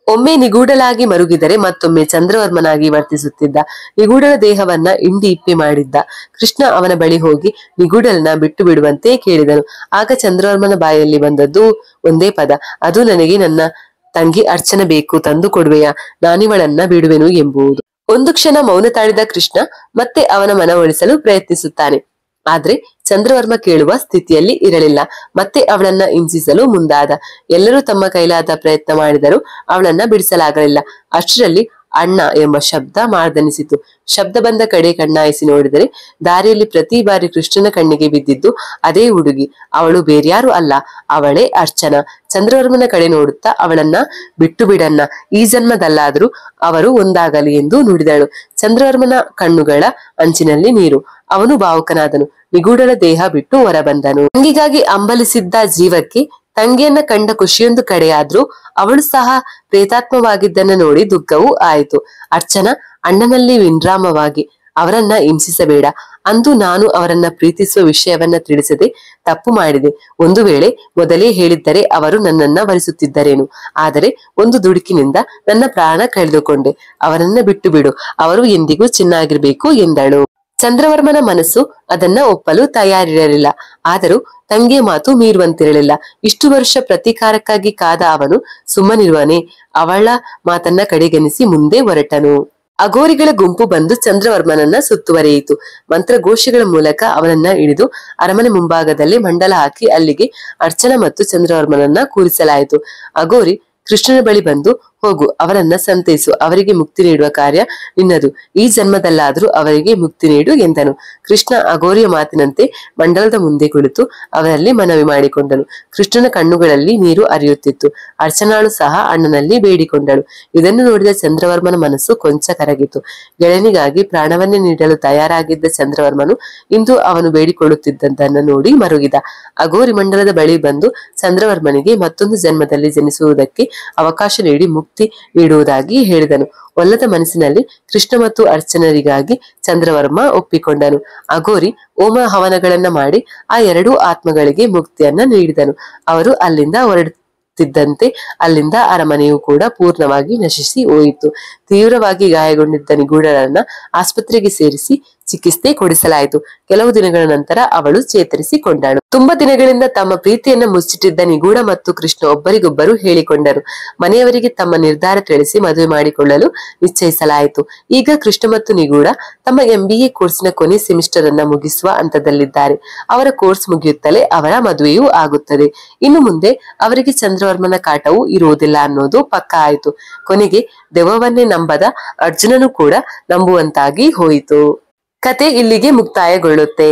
ಒಮ್ಮೆ ನಿಗೂಢಲಾಗಿ ಮರುಗಿದರೆ ಮತ್ತೊಮ್ಮೆ ಚಂದ್ರವರ್ಮನಾಗಿ ವರ್ತಿಸುತ್ತಿದ್ದ. ನಿಗೂಢಳ ದೇಹವನ್ನ ಇಂಡಿ ಇಪ್ಪೆ ಮಾಡಿದ್ದ. ಕೃಷ್ಣ ಅವನ ಬಳಿ ಹೋಗಿ ನಿಗೂಢಲನ್ನ ಬಿಟ್ಟು ಬಿಡುವಂತೆ ಕೇಳಿದನು. ಆಗ ಚಂದ್ರವರ್ಮನ ಬಾಯಲ್ಲಿ ಬಂದದ್ದು ಒಂದೇ ಪದ, ಅದು ನನಗೆ ನನ್ನ ತಂಗಿ ಅರ್ಚನೆ ಬೇಕು, ತಂದು ಕೊಡುವೆಯಾ, ನಾನಿವಳನ್ನ ಬಿಡುವೆನು ಎಂಬುದು. ಒಂದು ಕ್ಷಣ ಮೌನ ತಾಳಿದ ಕೃಷ್ಣ ಮತ್ತೆ ಅವನ ಮನವೊಲಿಸಲು ಪ್ರಯತ್ನಿಸುತ್ತಾನೆ. ಆದ್ರೆ ಚಂದ್ರವರ್ಮ ಕೇಳುವ ಸ್ಥಿತಿಯಲ್ಲಿ ಇರಲಿಲ್ಲ. ಮತ್ತೆ ಅವಳನ್ನ ಹಿಂಸಿಸಲು ಮುಂದಾದ. ಎಲ್ಲರೂ ತಮ್ಮ ಕೈಲಾದ ಪ್ರಯತ್ನ ಮಾಡಿದರೂ ಅವಳನ್ನ ಬಿಡಿಸಲಾಗಲಿಲ್ಲ. ಅಷ್ಟರಲ್ಲಿ ಅಣ್ಣ ಎಂಬ ಶಬ್ದ ಮಾರ್ದನಿಸಿತು. ಶಬ್ದ ಬಂದ ಕಡೆ ಕಣ್ಣಾಯಿಸಿ ನೋಡಿದರೆ ದಾರಿಯಲ್ಲಿ ಪ್ರತಿ ಬಾರಿ ಕೃಷ್ಣನ ಕಣ್ಣಿಗೆ ಬಿದ್ದಿದ್ದು ಅದೇ ಹುಡುಗಿ. ಅವಳು ಬೇರ್ಯಾರು ಅಲ್ಲ, ಅವಳೇ ಅರ್ಚನಾ. ಚಂದ್ರವರ್ಮನ ಕಡೆ ನೋಡುತ್ತಾ ಅವಳನ್ನ ಬಿಟ್ಟು ಬಿಡನ್ನ, ಈ ಜನ್ಮದಲ್ಲಾದ್ರೂ ಅವರು ಒಂದಾಗಲಿ ಎಂದು ನುಡಿದಳು. ಚಂದ್ರವರ್ಮನ ಕಣ್ಣುಗಳ ಅಂಚಿನಲ್ಲಿ ನೀರು. ಅವನು ಭಾವುಕನಾದನು. ನಿಗೂಢಳ ದೇಹ ಬಿಟ್ಟು ಹೊರಬಂದನು. ತಂಗಿಗಾಗಿ ಅಂಬಲಿಸಿದ್ದ ಜೀವಕ್ಕೆ ತಂಗಿಯನ್ನ ಕಂಡ ಖುಷಿಯೊಂದು ಕಡೆಯಾದ್ರೂ ಅವಳು ಸಹ ಪ್ರೇತಾತ್ಮವಾಗಿದ್ದನ್ನ ನೋಡಿ ದುಃಖವೂ ಆಯಿತು. ಅರ್ಚನಾ, ಅಣ್ಣನಲ್ಲಿ ವಿನ್ರಾಮವಾಗಿ ಅವರನ್ನ ಹಿಂಸಿಸಬೇಡ. ಅಂದು ನಾನು ಅವರನ್ನ ಪ್ರೀತಿಸುವ ವಿಷಯವನ್ನ ತಿಳಿಸದೆ ತಪ್ಪು ಮಾಡಿದೆ. ಒಂದು ವೇಳೆ ಮೊದಲೇ ಹೇಳಿದ್ದರೆ ಅವರು ನನ್ನನ್ನ ವರಿಸುತ್ತಿದ್ದರೇನು. ಆದರೆ ಒಂದು ದುಡುಕಿನಿಂದ ನನ್ನ ಪ್ರಾಣ ಕಳೆದುಕೊಂಡೆ. ಅವರನ್ನ ಬಿಟ್ಟು ಬಿಡು, ಅವರು ಎಂದಿಗೂ ಚೆನ್ನಾಗಿರ್ಬೇಕು ಎಂದಳು. ಚಂದ್ರವರ್ಮನ ಮನಸ್ಸು ಅದನ್ನ ಒಪ್ಪಲು ತಯಾರಿರಲಿಲ್ಲ. ಆದರೂ ತಂಗಿಯ ಮಾತು ಮೀರುವಂತಿರಲಿಲ್ಲ. ಇಷ್ಟು ವರ್ಷ ಪ್ರತೀಕಾರಕ್ಕಾಗಿ ಕಾದ ಅವನು ಸುಮ್ಮನಿರುವನೇ? ಅವಳ ಮಾತನ್ನ ಕಡೆಗಣಿಸಿ ಮುಂದೆ ಹೊರಟನು. ಅಗೋರಿಗಳ ಗುಂಪು ಬಂದು ಚಂದ್ರವರ್ಮನನ್ನ ಸುತ್ತುವರಿಯಿತು. ಮಂತ್ರಘೋಷಗಳ ಮೂಲಕ ಅವನನ್ನ ಹಿಡಿದು ಅರಮನೆ ಮುಂಭಾಗದಲ್ಲಿ ಮಂಡಲ ಹಾಕಿ ಅಲ್ಲಿಗೆ ಅರ್ಚನಾ ಮತ್ತು ಚಂದ್ರವರ್ಮನನ್ನ ಕೂರಿಸಲಾಯಿತು. ಅಗೋರಿ ಕೃಷ್ಣನ ಬಳಿ ಬಂದು, ಹೋಗು, ಅವರನ್ನ ಸಂತೈಸು, ಅವರಿಗೆ ಮುಕ್ತಿ ನೀಡುವ ಕಾರ್ಯ ನಿನ್ನದು. ಈ ಜನ್ಮದಲ್ಲಾದ್ರೂ ಅವರಿಗೆ ಮುಕ್ತಿ ನೀಡು ಎಂದನು. ಕೃಷ್ಣ ಅಗೋರಿಯ ಮಾತಿನಂತೆ ಮಂಡಲದ ಮುಂದೆ ಕುಳಿತು ಅವರಲ್ಲಿ ಮನವಿ ಮಾಡಿಕೊಂಡನು. ಕೃಷ್ಣನ ಕಣ್ಣುಗಳಲ್ಲಿ ನೀರು ಹರಿಯುತ್ತಿತ್ತು. ಅರ್ಚನಾಳು ಸಹ ಅಣ್ಣನಲ್ಲಿ ಬೇಡಿಕೊಂಡಳು. ಇದನ್ನು ನೋಡಿದ ಚಂದ್ರವರ್ಮನ ಮನಸ್ಸು ಕೊಂಚ ಕರಗಿತು. ಗೆಳನಿಗಾಗಿ ಪ್ರಾಣವನ್ನೇ ನೀಡಲು ತಯಾರಾಗಿದ್ದ ಚಂದ್ರವರ್ಮನು ಇಂದು ಅವನು ಬೇಡಿಕೊಳ್ಳುತ್ತಿದ್ದದ್ದನ್ನು ನೋಡಿ ಮರುಗಿದ. ಅಗೋರಿ ಮಂಡಲದ ಬಳಿ ಬಂದು ಚಂದ್ರವರ್ಮನಿಗೆ ಮತ್ತೊಂದು ಜನ್ಮದಲ್ಲಿ ಜನಿಸುವುದಕ್ಕೆ ಅವಕಾಶ ನೀಡಿ ಮುಕ್ತಿ ನೀಡುವುದಾಗಿ ಹೇಳಿದನು. ಒಲ್ಲದ ಮನಸ್ಸಿನಲ್ಲಿ ಕೃಷ್ಣ ಮತ್ತು ಅರ್ಚನರಿಗಾಗಿ ಚಂದ್ರವರ್ಮ ಒಪ್ಪಿಕೊಂಡನು. ಅಗೋರಿ ಹೋಮ ಹವನಗಳನ್ನ ಮಾಡಿ ಆ ಎರಡೂ ಆತ್ಮಗಳಿಗೆ ಮುಕ್ತಿಯನ್ನ ನೀಡಿದನು. ಅವರು ಅಲ್ಲಿಂದ ಹೊರಡುತ್ತಿದ್ದಂತೆ ಅಲ್ಲಿಂದ ಅರಮನೆಯು ಕೂಡ ಪೂರ್ಣವಾಗಿ ನಶಿಸಿ ಹೋಯಿತು. ತೀವ್ರವಾಗಿ ಗಾಯಗೊಂಡಿದ್ದ ನಿಗೂಢಳನ್ನ ಆಸ್ಪತ್ರೆಗೆ ಸೇರಿಸಿ ಚಿಕಿತ್ಸೆ ಕೊಡಿಸಲಾಯಿತು. ಕೆಲವು ದಿನಗಳ ನಂತರ ಅವಳು ಚೇತರಿಸಿಕೊಂಡಳು. ತುಂಬಾ ದಿನಗಳಿಂದ ತಮ್ಮ ಪ್ರೀತಿಯನ್ನ ಮುಚ್ಚಿಟ್ಟಿದ್ದ ನಿಗೂಢ ಮತ್ತು ಕೃಷ್ಣ ಒಬ್ಬರಿಗೊಬ್ಬರು ಹೇಳಿಕೊಂಡರು. ಮನೆಯವರಿಗೆ ತಮ್ಮ ನಿರ್ಧಾರ ತಿಳಿಸಿ ಮದುವೆ ಮಾಡಿಕೊಳ್ಳಲು ನಿಶ್ಚಯಿಸಲಾಯಿತು. ಈಗ ಕೃಷ್ಣ ಮತ್ತು ನಿಗೂಢ ತಮ್ಮ MBA ಕೋರ್ಸಿನ ಕೊನೆ ಸೆಮಿಸ್ಟರ್ ಅನ್ನ ಮುಗಿಸುವ ಹಂತದಲ್ಲಿದ್ದಾರೆ. ಅವರ ಕೋರ್ಸ್ ಮುಗಿಯುತ್ತಲೇ ಅವರ ಮದುವೆಯೂ ಆಗುತ್ತದೆ. ಇನ್ನು ಮುಂದೆ ಅವರಿಗೆ ಚಂದ್ರವರ್ಮನ ಕಾಟವೂ ಇರುವುದಿಲ್ಲ ಅನ್ನೋದು ಪಕ್ಕಾ ಆಯಿತು. ಕೊನೆಗೆ ದೆವ್ವವನ್ನೇ ನಂಬದ ಅರ್ಜುನನು ಕೂಡ ನಂಬುವಂತಾಗಿ ಹೋಯಿತು. ಕತೆ ಇಲ್ಲಿಗೆ ಮುಕ್ತಾಯಗೊಳ್ಳುತ್ತೆ.